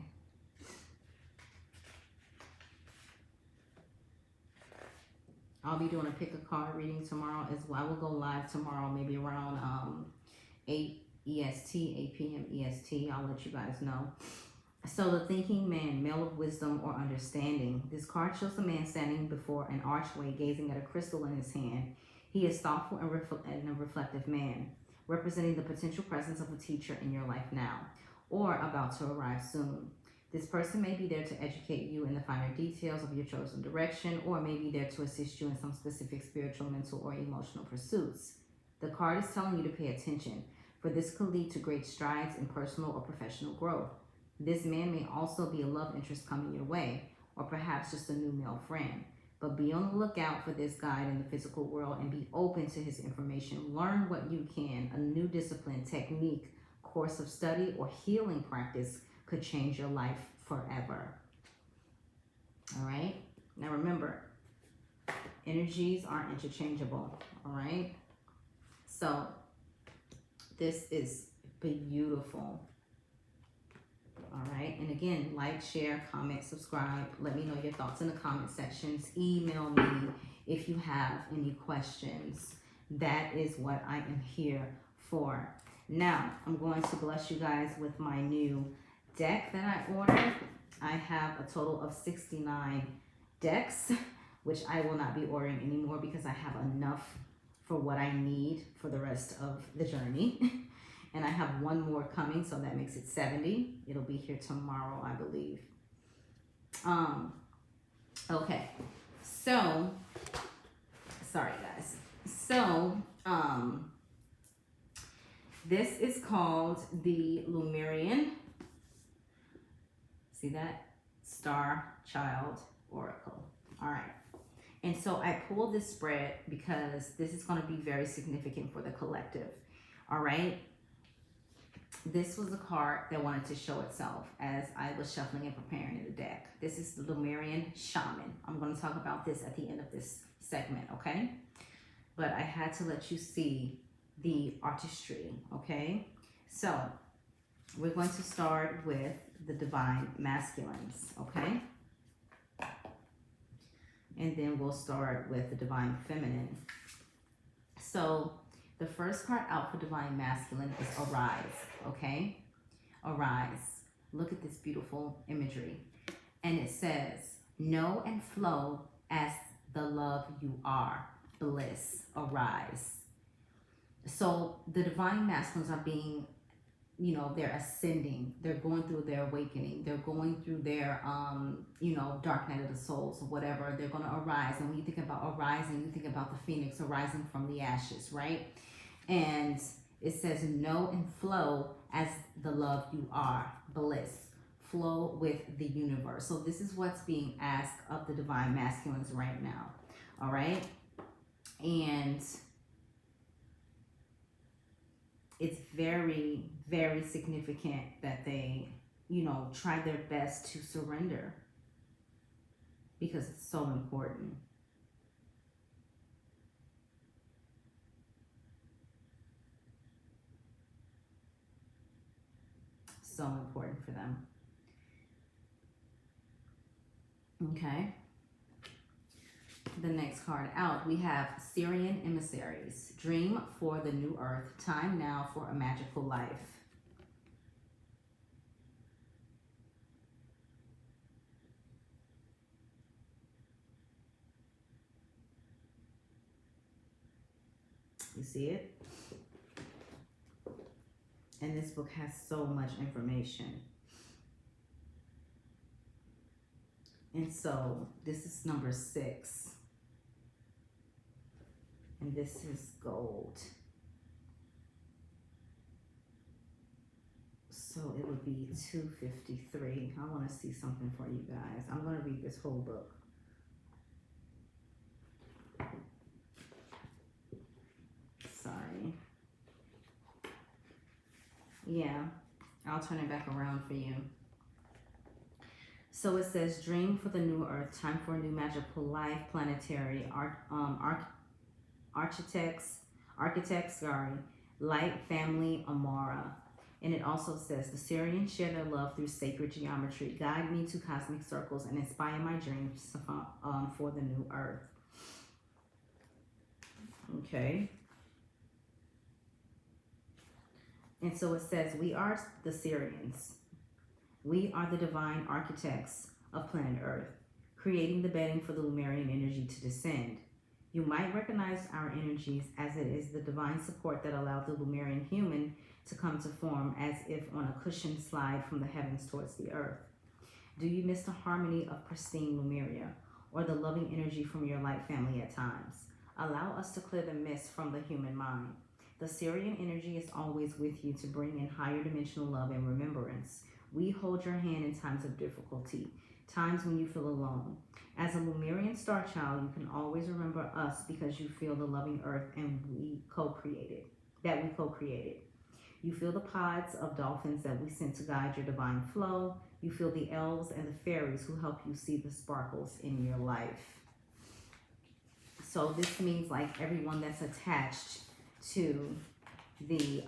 I'll be doing a pick a card reading tomorrow as well. I will go live tomorrow, maybe around 8 EST, 8 p.m. EST. I'll let you guys know. So the thinking man, male of wisdom or understanding. This card shows a man standing before an archway, gazing at a crystal in his hand. He is thoughtful and a reflective man, representing the potential presence of a teacher in your life now, or about to arrive soon. This person may be there to educate you in the finer details of your chosen direction, or may be there to assist you in some specific spiritual, mental, or emotional pursuits. The card is telling you to pay attention, for this could lead to great strides in personal or professional growth. This man may also be a love interest coming your way, or perhaps just a new male friend. But be on the lookout for this guide in the physical world and be open to his information. Learn what you can. A new discipline, technique, course of study, or healing practice could change your life forever. All right? Now remember, energies are interchangeable. All right? So this is beautiful. All right, and again, like, share, comment, subscribe. Let me know your thoughts in the comment sections. Email me if you have any questions. That is what I am here for. Now, I'm going to bless you guys with my new deck that I ordered. I have a total of 69 decks, which I will not be ordering anymore because I have enough for what I need for the rest of the journey. And I have one more coming, so that makes it 70. It'll be here tomorrow, I believe. Okay. So, sorry guys. So, this is called the Lemurian. See that? Star Child Oracle. All right. And so I pulled this spread because this is going to be very significant for the collective. All right. This was a card that wanted to show itself as I was shuffling and preparing the deck. This is the Lemurian Shaman. I'm going to talk about this at the end of this segment, okay? But I had to let you see the artistry, okay? So we're going to start with the Divine Masculines, okay? And then we'll start with the Divine Feminine. So the first card out for Divine Masculine is Arise, okay? Arise. Look at this beautiful imagery. And it says, know and flow as the love you are. Bliss. Arise. So the Divine Masculines are being, you know, they're ascending. They're going through their awakening. They're going through their, you know, dark night of the souls or whatever. They're going to arise. And when you think about arising, you think about the phoenix arising from the ashes, right? And it says, know and flow as the love you are. Bliss. Flow with the universe. So this is what's being asked of the Divine Masculines right now. All right? And it's very, very significant that they, you know, try their best to surrender because it's so important. So important for them. Okay. The next card out, we have Syrian Emissaries. Dream for the new earth. Time now for a magical life. You see it? And this book has so much information. And so this is number 6. And this is gold. So it would be 253. I want to see something for you guys. I'm going to read this whole book. Sorry. Yeah, I'll turn it back around for you. So it says, dream for the new earth, time for a new magical life, planetary, architects, light, family, Amara. And it also says, the Syrians share their love through sacred geometry. Guide me to cosmic circles and inspire my dreams for the new earth. Okay. And so it says, we are the Syrians. We are the divine architects of planet Earth, creating the bedding for the Lemurian energy to descend. You might recognize our energies as it is the divine support that allowed the Lemurian human to come to form as if on a cushioned slide from the heavens towards the earth. Do you miss the harmony of pristine Lemuria or the loving energy from your light family at times? Allow us to clear the mist from the human mind. The Syrian energy is always with you to bring in higher dimensional love and remembrance. We hold your hand in times of difficulty, times when you feel alone. As a Lemurian star child, you can always remember us because you feel the loving earth and we co-created. You feel the pods of dolphins that we sent to guide your divine flow. You feel the elves and the fairies who help you see the sparkles in your life. So this means like everyone that's attached to the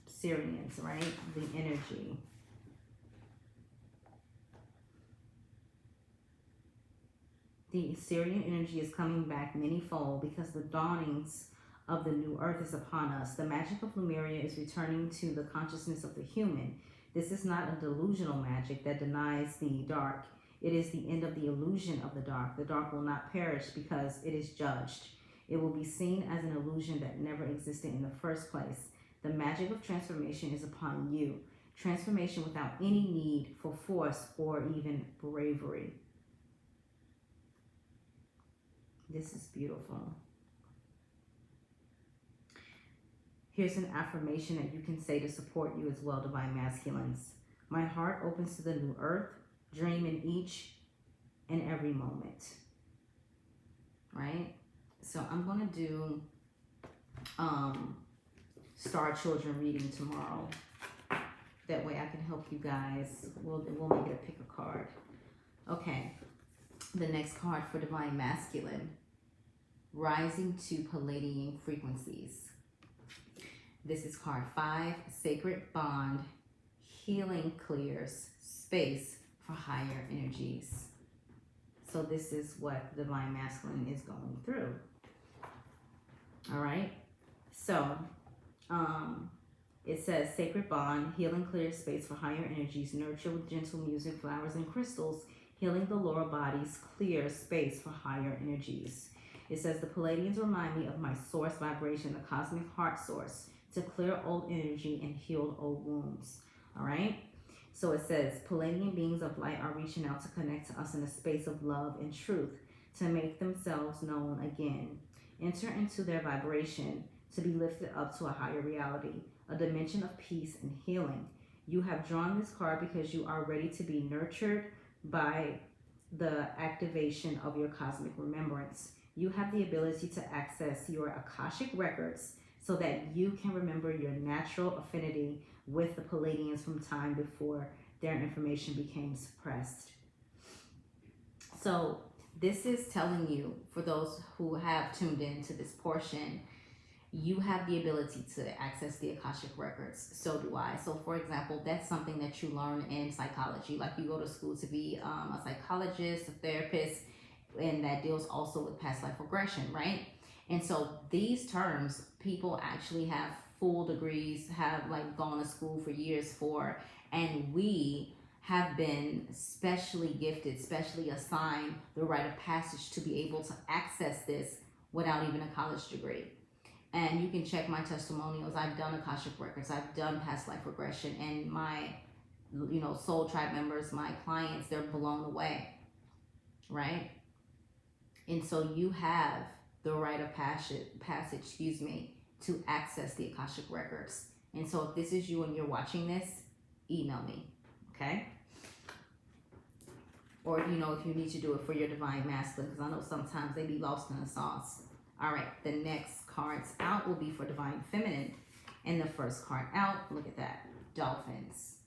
Syrians, right? The energy. The Syrian energy is coming back many-fold because the dawnings of the new earth is upon us. The magic of Lemuria is returning to the consciousness of the human. This is not a delusional magic that denies the dark. It is the end of the illusion of the dark. The dark will not perish because it is judged. It will be seen as an illusion that never existed in the first place. The magic of transformation is upon you. Transformation without any need for force or even bravery. This is beautiful. Here's an affirmation that you can say to support you as well, divine masculines. My heart opens to the new earth. Dream in each and every moment. Right? So I'm going to do Star Children reading tomorrow. That way I can help you guys. We'll make it a pick a card. Okay. The next card for divine masculine. Rising to Palladian frequencies. This is card 5. Sacred bond. Healing clears space for higher energies. So this is what divine masculine is going through. All right. So it says sacred bond, healing clears space for higher energies, nurture with gentle music, flowers, and crystals, healing the lower bodies, clear space for higher energies. It says the Palladians remind me of my source vibration, the cosmic heart source, to clear old energy and heal old wounds. All right. So it says, Palladian beings of light are reaching out to connect to us in a space of love and truth, to make themselves known again. Enter into their vibration to be lifted up to a higher reality, a dimension of peace and healing. You have drawn this card because you are ready to be nurtured by the activation of your cosmic remembrance. You have the ability to access your Akashic records so that you can remember your natural affinity with the Palladians from time before their information became suppressed. So this is telling you, for those who have tuned into this portion, you have the ability to access the Akashic records. So do I. So for example, that's something that you learn in psychology. Like you go to school to be a psychologist, a therapist, and that deals also with past life regression, right? And so these terms, people actually have full degrees, have like gone to school for years for, and we have been specially gifted, specially assigned the rite of passage to be able to access this without even a college degree. And you can check my testimonials. I've done Akashic records, I've done past life regression, and my, soul tribe members, my clients, they're blown away, right? And so you have the rite of passage, to access the Akashic records. And so if this is you and you're watching this, email me, okay? Or, you know, if you need to do it for your divine masculine, because I know sometimes they be lost in the sauce. All right, the next cards out will be for divine feminine. And the first card out, look at that, dolphins,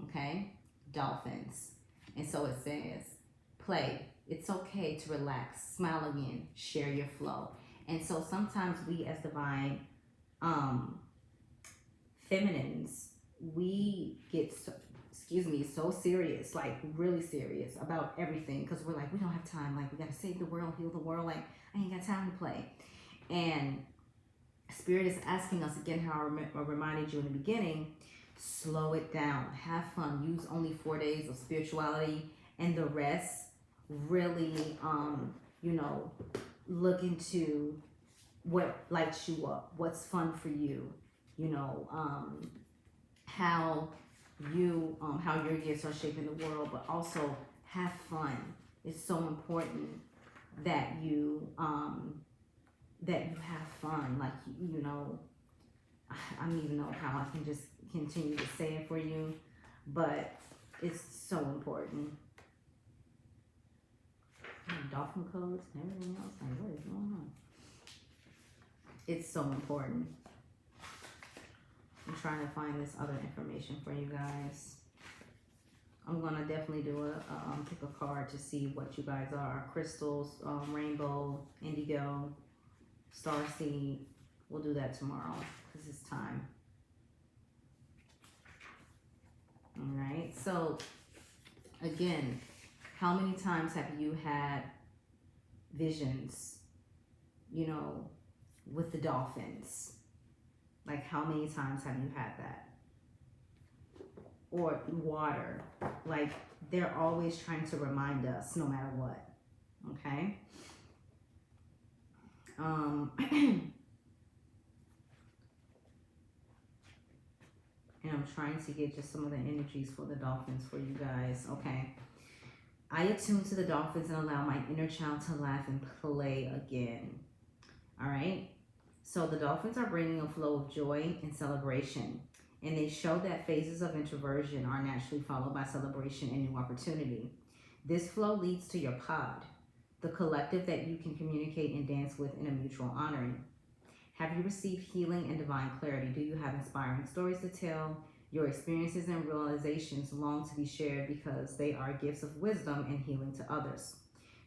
okay? Dolphins. And so it says, play. It's okay to relax, smile again, share your flow. And so sometimes we as divine feminines, we get so serious, like really serious about everything, because we're like, we don't have time, like we got to save the world, heal the world, like I ain't got time to play. And Spirit is asking us again, how I reminded you in the beginning, slow it down, have fun, use only 4 days of spirituality, and the rest really you know, look into what lights you up, what's fun for you, you know, how your gifts are shaping the world, but also have fun. It's so important that you have fun. Like, you know, I don't even know how I can just continue to say it for you, but it's so important. Dolphin codes and everything else, like what is going on? It's so important. I'm trying to find this other information for you guys. I'm gonna definitely do a pick a card to see what you guys are. Crystals, rainbow, indigo, starseed. We'll do that tomorrow because it's time. All right. So again, how many times have you had visions, you know, with the dolphins? Like, how many times have you had that? Or water. Like, they're always trying to remind us no matter what. Okay? And I'm trying to get just some of the energies for the dolphins for you guys. Okay. I attune to the dolphins and allow my inner child to laugh and play again. All right? So the dolphins are bringing a flow of joy and celebration. And they show that phases of introversion are naturally followed by celebration and new opportunity. This flow leads to your pod, the collective that you can communicate and dance with in a mutual honoring. Have you received healing and divine clarity? Do you have inspiring stories to tell? Your experiences and realizations long to be shared because they are gifts of wisdom and healing to others.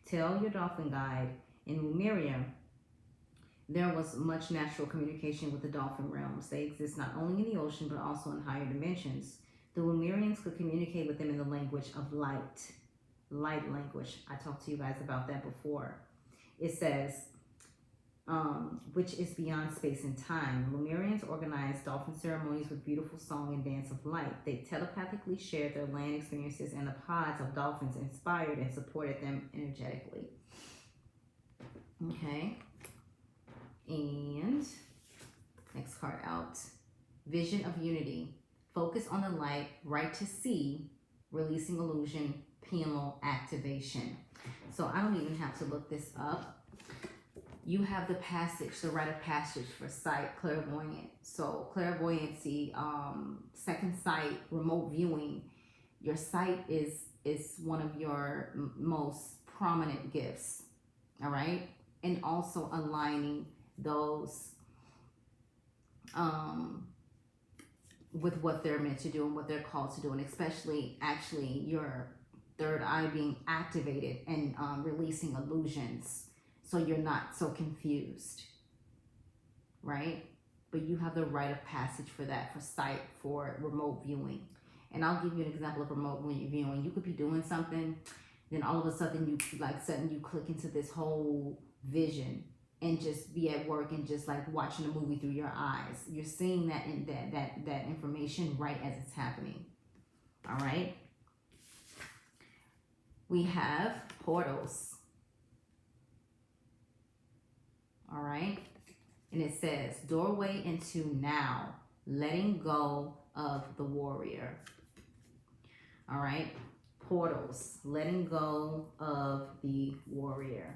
Tell your dolphin guide in Lemuria there was much natural communication with the dolphin realms. They exist not only in the ocean but also in higher dimensions. The Lemurians could communicate with them in the language of light language. I talked to you guys about that before. It says, which is beyond space and time. Lemurians organized dolphin ceremonies with beautiful song and dance of light. They telepathically shared their land experiences, and the pods of dolphins inspired and supported them energetically. Okay. And next card out. Vision of unity. Focus on the light, right to see, releasing illusion, penal activation. So I don't even have to look this up. You have the passage, the rite of passage for sight, clairvoyant. So clairvoyancy, second sight, remote viewing. Your sight is one of your most prominent gifts. All right. And also aligning those with what they're meant to do and what they're called to do, and especially actually your third eye being activated and releasing illusions so you're not so confused, right? But you have the rite of passage for that, for sight, for remote viewing. And I'll give you an example of remote viewing. You could be doing something, then all of a sudden you click into this whole vision and just be at work and just like watching a movie through your eyes. You're seeing that in that information right as it's happening. All right. We have portals. All right. And it says doorway into now, letting go of the warrior. All right. Portals, letting go of the warrior.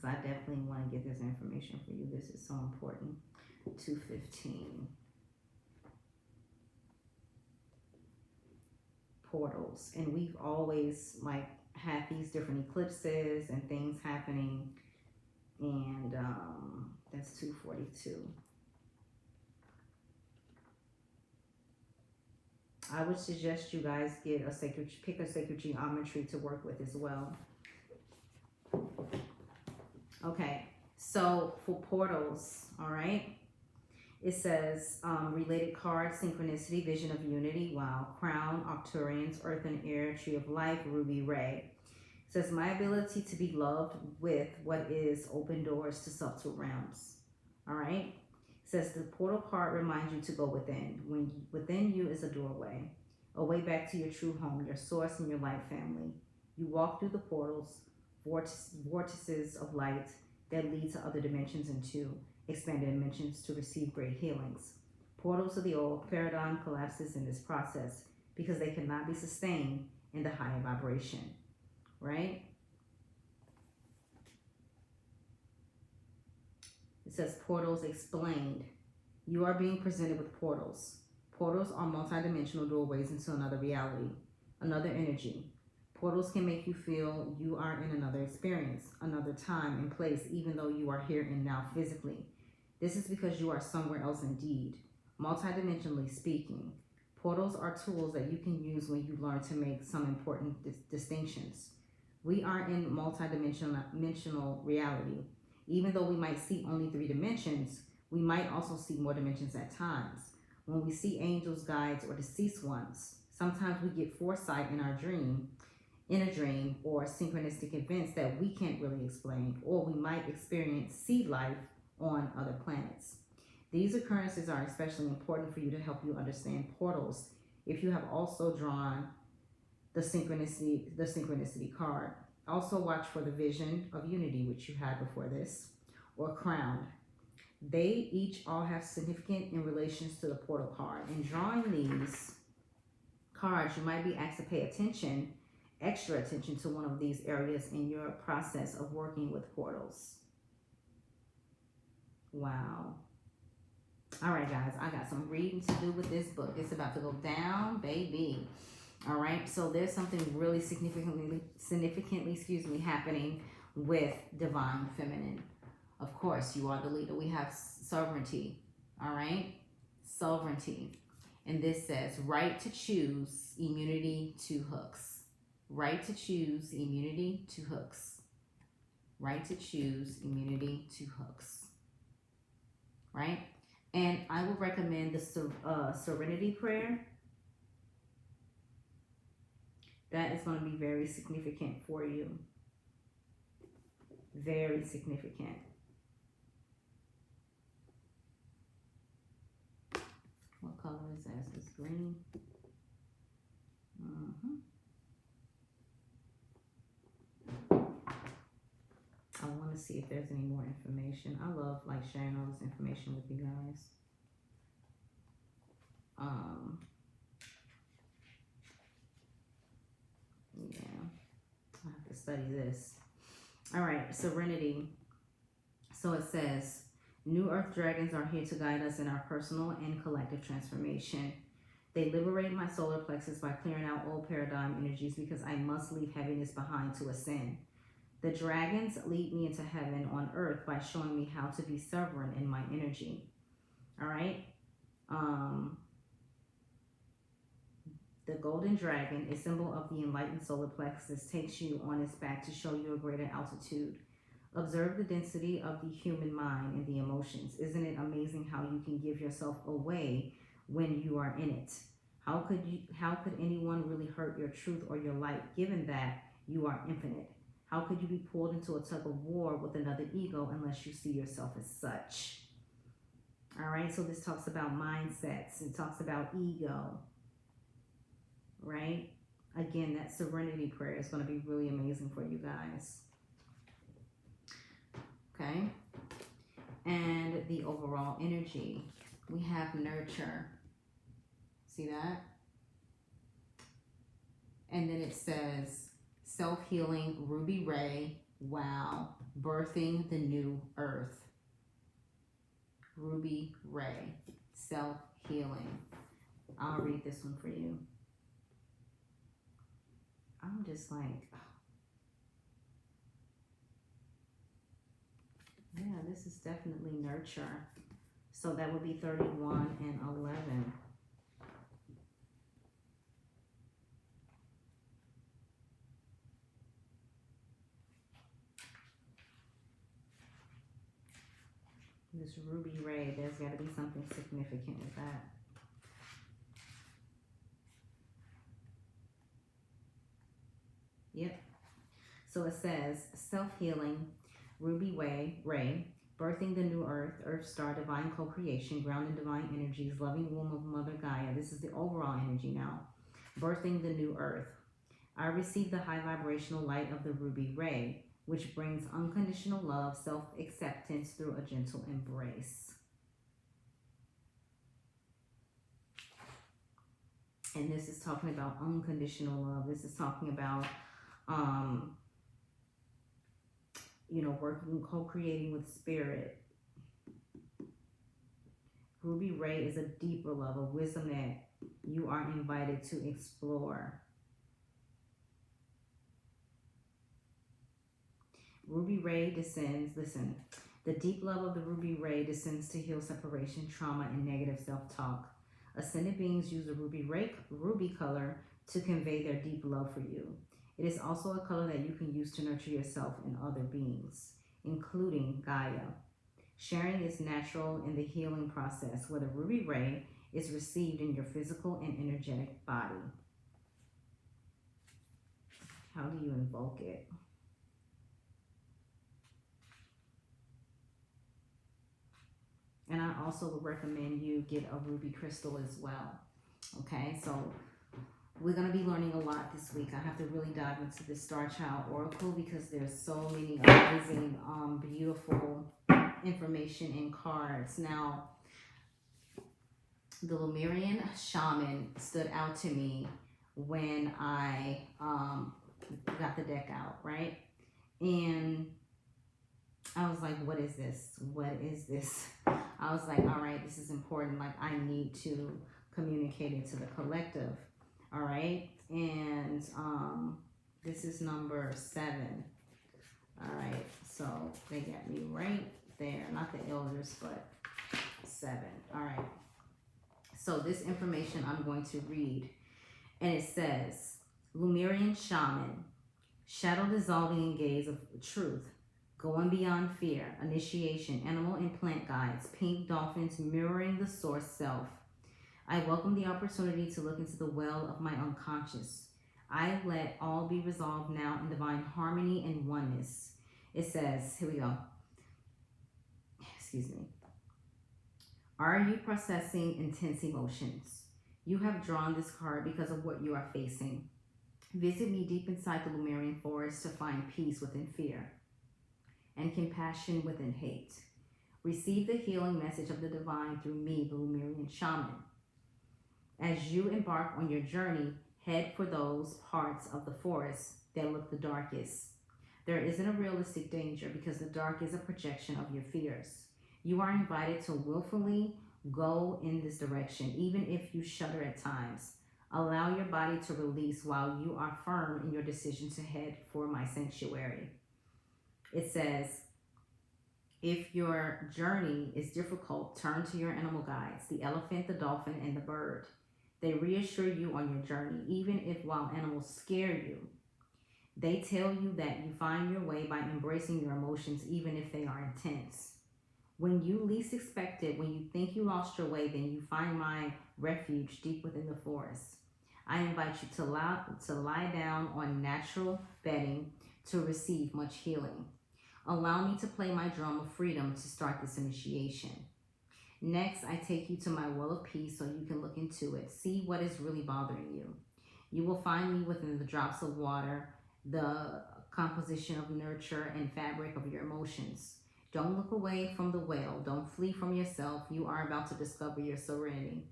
because I definitely want to get this information for you. This is so important. 215. Portals. And we've always like had these different eclipses and things happening. And that's 242. I would suggest you guys get a pick a sacred geometry to work with as well. Okay, so for portals, all right, it says related card, synchronicity, vision of unity, wow, crown, octurians, earth and air, tree of life, ruby ray. It says my ability to be loved with what is open doors to subtle realms, all right. Says the portal card reminds you to go within. Within you is a doorway, a way back to your true home, your source and your light family. You walk through the portals, vortices of light that lead to other dimensions and to expanded dimensions to receive great healings. Portals of the old paradigm collapses in this process because they cannot be sustained in the higher vibration, right? It says portals explained. You are being presented with portals. Portals are multidimensional doorways into another reality, another energy. Portals can make you feel you are in another experience, another time and place, even though you are here and now physically. This is because you are somewhere else indeed, multidimensionally speaking. Portals are tools that you can use when you learn to make some important distinctions. We are in multidimensional reality. Even though we might see only 3 dimensions, we might also see more dimensions at times. When we see angels, guides, or deceased ones, sometimes we get foresight in our dream, in a dream, or synchronistic events that we can't really explain, or we might experience sea life on other planets. These occurrences are especially important for you to help you understand portals if you have also drawn the synchronicity card. Also watch for the vision of unity, which you had before this, or crowned. They each all have significant in relations to the portal card. In drawing these cards, you might be asked to pay extra attention to one of these areas in your process of working with portals. Wow. All right, guys, I got some reading to do with this book. It's about to go down, baby. All right, so there's something really significantly, happening with divine feminine. Of course, you are the leader. We have sovereignty, all right? Sovereignty. And this says, right to choose, immunity to hooks. Right to choose, immunity to hooks. Right to choose, immunity to hooks. Right? And I would recommend the Serenity Prayer. That is going to be very significant for you. Very significant. What color is that? It's green. I want to see if there's any more information. I love like sharing all this information with you guys. Yeah, I have to study this. All right, Serenity. So it says, new earth dragons are here to guide us in our personal and collective transformation. They liberate my solar plexus by clearing out old paradigm energies because I must leave heaviness behind to ascend. The dragons lead me into heaven on earth by showing me how to be sovereign in my energy. All right. The golden dragon, a symbol of the enlightened solar plexus, takes you on its back to show you a greater altitude. Observe the density of the human mind and the emotions. Isn't it amazing how you can give yourself away when you are in it? How could anyone really hurt your truth or your light, given that you are infinite? How could you be pulled into a tug of war with another ego unless you see yourself as such? All right, so this talks about mindsets. It talks about ego, right? Again, that serenity prayer is going to be really amazing for you guys. Okay, and the overall energy. We have nurture. See that? And then it says self-healing, ruby ray, Wow. Birthing the new earth. Ruby Ray. Self-healing. I'll read this one for you. I'm just like, yeah, this is definitely nurture. So that would be 31 and 11. This Ruby Ray, there's got to be something significant with that. Yep. So it says self-healing, Ruby Ray, birthing the new earth, earth star, divine co-creation, grounded divine energies, loving womb of Mother Gaia. This is the overall energy now. Birthing the new earth. I receive the high vibrational light of the Ruby Ray, which brings unconditional love, self-acceptance through a gentle embrace. And this is talking about unconditional love. This is talking about, working, co-creating with spirit. Ruby Ray is a deeper love, a wisdom that you are invited to explore. Ruby Ray descends, listen, the deep love of the Ruby Ray descends to heal separation, trauma, and negative self-talk. Ascended beings use the ruby color to convey their deep love for you. It is also a color that you can use to nurture yourself and other beings, including Gaia. Sharing is natural in the healing process, where the Ruby Ray is received in your physical and energetic body. How do you invoke it? And I also would recommend you get a ruby crystal as well. Okay, so we're going to be learning a lot this week. I have to really dive into the Star Child Oracle because there's so many amazing, beautiful information in cards. Now, the Lemurian Shaman stood out to me when I got the deck out, right? And I was like, what is this? What is this? I was like, all right, this is important. Like, I need to communicate it to the collective. All right. And this is number 7. All right. So they got me right there. Not the elders, but 7. All right. So this information I'm going to read. And it says, Lemurian Shaman, shadow dissolving gaze of truth. Going beyond fear, initiation, animal and plant guides, pink dolphins mirroring the source self. I welcome the opportunity to look into the well of my unconscious. I let all be resolved now in divine harmony and oneness. It says, here we go. Excuse me. Are you processing intense emotions? You have drawn this card because of what you are facing. Visit me deep inside the Lemurian forest to find peace within fear and compassion within hate. Receive the healing message of the divine through me, the Lemurian Shaman. As you embark on your journey, head for those parts of the forest that look the darkest. There isn't a realistic danger because the dark is a projection of your fears. You are invited to willfully go in this direction, even if you shudder at times. Allow your body to release while you are firm in your decision to head for my sanctuary. It says, if your journey is difficult, turn to your animal guides, the elephant, the dolphin, and the bird. They reassure you on your journey, even if wild animals scare you. They tell you that you find your way by embracing your emotions, even if they are intense. When you least expect it, when you think you lost your way, then you find my refuge deep within the forest. I invite you to lie down on natural bedding to receive much healing. Allow me to play my drum of freedom to start this initiation. Next, I take you to my well of peace so you can look into it. See what is really bothering you. You will find me within the drops of water, the composition of nurture and fabric of your emotions. Don't look away from the well. Don't flee from yourself. You are about to discover your serenity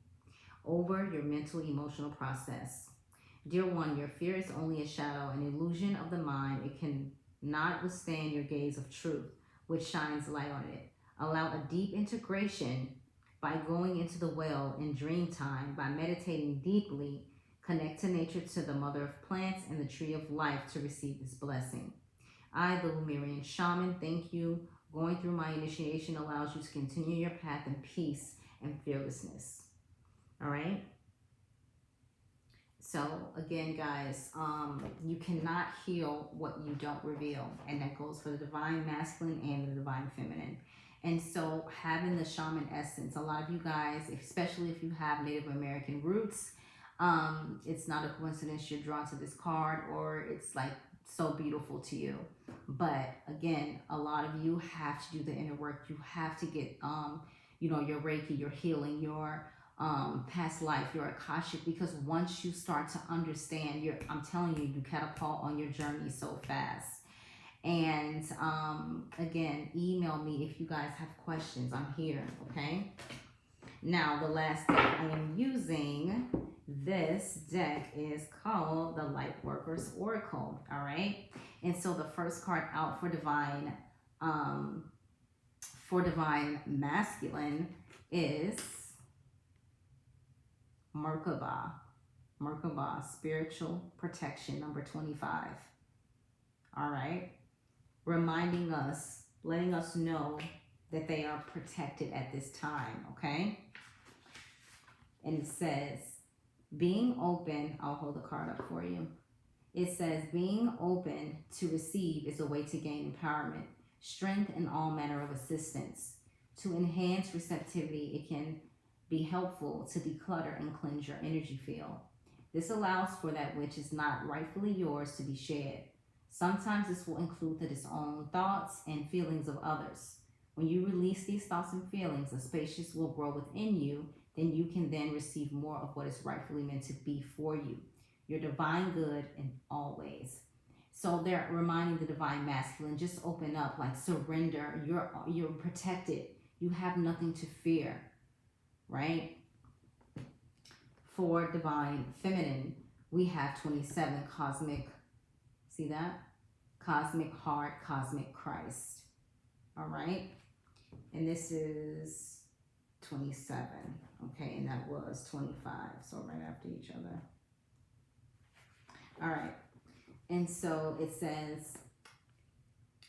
over your mental emotional process. Dear one, your fear is only a shadow, an illusion of the mind. It can notwithstand your gaze of truth, which shines light on it. Allow a deep integration by going into the well in dream time, by meditating deeply. Connect to nature, to the mother of plants and the tree of life to receive this blessing. I, the Lemurian shaman, thank you. Going through my initiation allows you to continue your path in peace and fearlessness. All right? So again, guys, you cannot heal what you don't reveal. And that goes for the divine masculine and the divine feminine. And so having the shaman essence, a lot of you guys, especially if you have Native American roots, it's not a coincidence you're drawn to this card, or it's like so beautiful to you. But again, a lot of you have to do the inner work. You have to get, you know, your Reiki, your healing, your past life, your Akashic, because once you start to understand, I'm telling you, you catapult on your journey so fast. And again, email me if you guys have questions. I'm here, okay? Now, the last deck I am using, this deck is called the Lightworkers Oracle, all right? And so the first card out for divine masculine is Merkaba. Merkaba, spiritual protection, number 25. All right? Reminding us, letting us know that they are protected at this time, okay? And it says, being open, I'll hold the card up for you. It says, being open to receive is a way to gain empowerment, strength, and all manner of assistance. To enhance receptivity, it can be helpful to declutter and cleanse your energy field. This allows for that which is not rightfully yours to be shared. Sometimes this will include the disowned thoughts and feelings of others. When you release these thoughts and feelings, a space will grow within you. Then you can then receive more of what is rightfully meant to be for you. Your divine good in all ways. So they're reminding the divine masculine, just open up, like surrender. You're protected. You have nothing to fear, right? For divine feminine, we have 27, cosmic, see that? Cosmic heart, cosmic Christ. All right? And this is 27. Okay, and that was 25. So right after each other. All right. And so it says,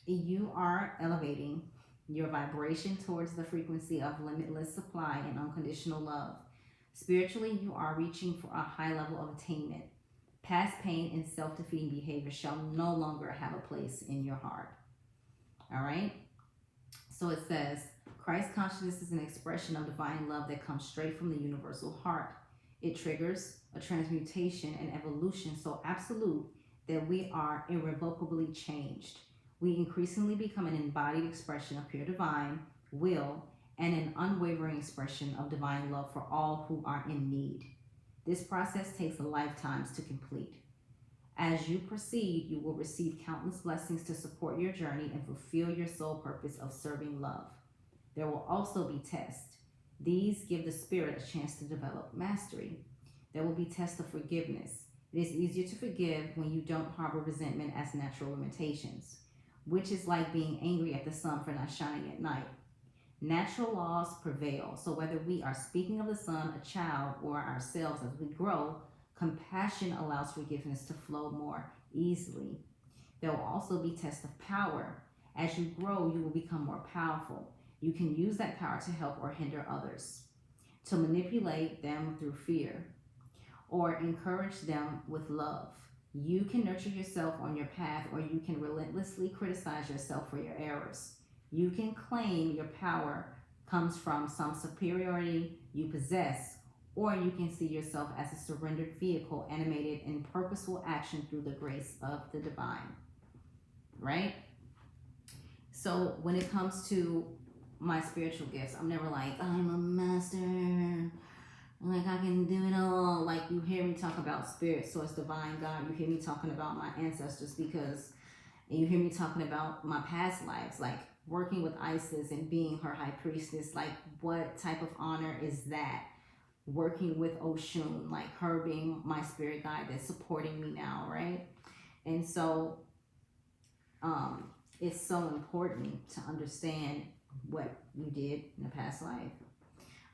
you are elevating your vibration towards the frequency of limitless supply and unconditional love. Spiritually, you are reaching for a high level of attainment. Past pain and self-defeating behavior shall no longer have a place in your heart. All right? So it says, Christ consciousness is an expression of divine love that comes straight from the universal heart. It triggers a transmutation and evolution so absolute that we are irrevocably changed. We increasingly become an embodied expression of pure divine will and an unwavering expression of divine love for all who are in need. This process takes lifetimes to complete. As you proceed, you will receive countless blessings to support your journey and fulfill your sole purpose of serving love. There will also be tests. These give the spirit a chance to develop mastery. There will be tests of forgiveness. It is easier to forgive when you don't harbor resentment as natural limitations, which is like being angry at the sun for not shining at night. Natural laws prevail, so whether we are speaking of the sun, a child, or ourselves as we grow, compassion allows forgiveness to flow more easily. There will also be tests of power. As you grow, you will become more powerful. You can use that power to help or hinder others, to manipulate them through fear, or encourage them with love. You can nurture yourself on your path, or you can relentlessly criticize yourself for your errors. You can claim your power comes from some superiority you possess, or you can see yourself as a surrendered vehicle animated in purposeful action through the grace of the divine, right? So when it comes to my spiritual gifts, I'm never like, I'm a master, like I can do it all. Like you hear me talk about spirit, source, divine, God. You hear me talking about my ancestors because, and you hear me talking about my past lives, like working with Isis and being her high priestess. Like what type of honor is that? Working with Oshun, like her being my spirit guide that's supporting me now, right? And so it's so important to understand what you did in the past life.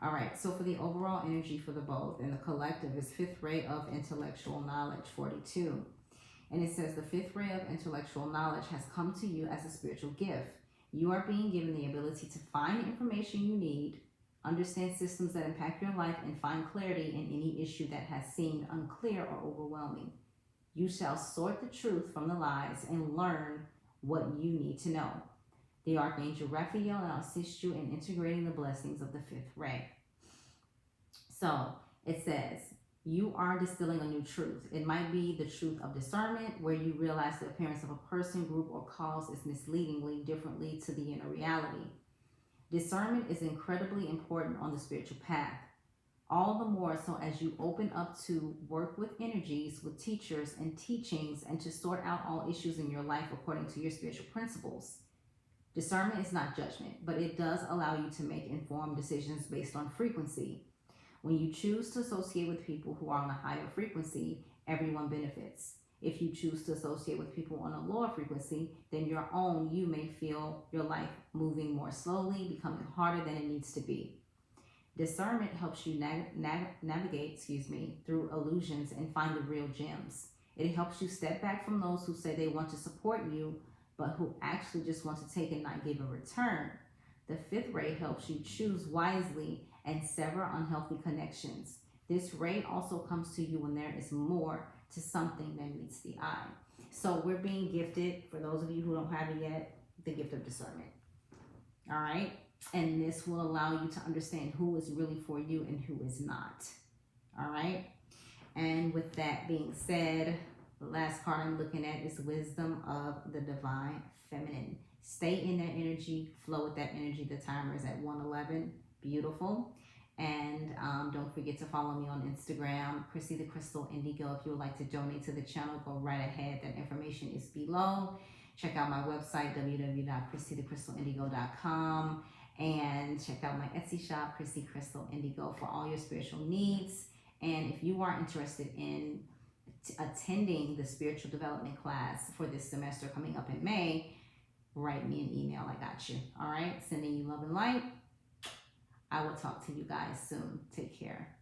All right, so for the overall energy for the both and the collective is fifth ray of intellectual knowledge, 42. And it says the fifth ray of intellectual knowledge has come to you as a spiritual gift. You are being given the ability to find the information you need, understand systems that impact your life, and find clarity in any issue that has seemed unclear or overwhelming. You shall sort the truth from the lies and learn what you need to know. The Archangel Raphael will assist you in integrating the blessings of the fifth ray. So it says, you are distilling a new truth. It might be the truth of discernment, where you realize the appearance of a person, group, or cause is misleadingly differently to the inner reality. Discernment is incredibly important on the spiritual path. All the more so as you open up to work with energies, with teachers and teachings, and to sort out all issues in your life according to your spiritual principles. Discernment is not judgment, but it does allow you to make informed decisions based on frequency. When you choose to associate with people who are on a higher frequency, everyone benefits. If you choose to associate with people on a lower frequency, then you may feel your life moving more slowly, becoming harder than it needs to be. Discernment helps you navigate through illusions and find the real gems. It helps you step back from those who say they want to support you, but who actually just want to take and not give a return. The fifth ray helps you choose wisely and sever unhealthy connections. This ray also comes to you when there is more to something than meets the eye. So we're being gifted, for those of you who don't have it yet, the gift of discernment. All right? And this will allow you to understand who is really for you and who is not. All right? And with that being said, the last card I'm looking at is Wisdom of the Divine Feminine. Stay in that energy, flow with that energy. The timer is at 1:11. Beautiful. And don't forget to follow me on Instagram, Chrissy the Crystal Indigo. If you would like to donate to the channel, go right ahead. That information is below. Check out my website, www.chrissythecrystalindigo.com. And check out my Etsy shop, Chrissy Crystal Indigo, for all your spiritual needs. And if you are interested in attending the spiritual development class for this semester coming up in May, write me an email. I got you. All right. Sending you love and light. I will talk to you guys soon. Take care.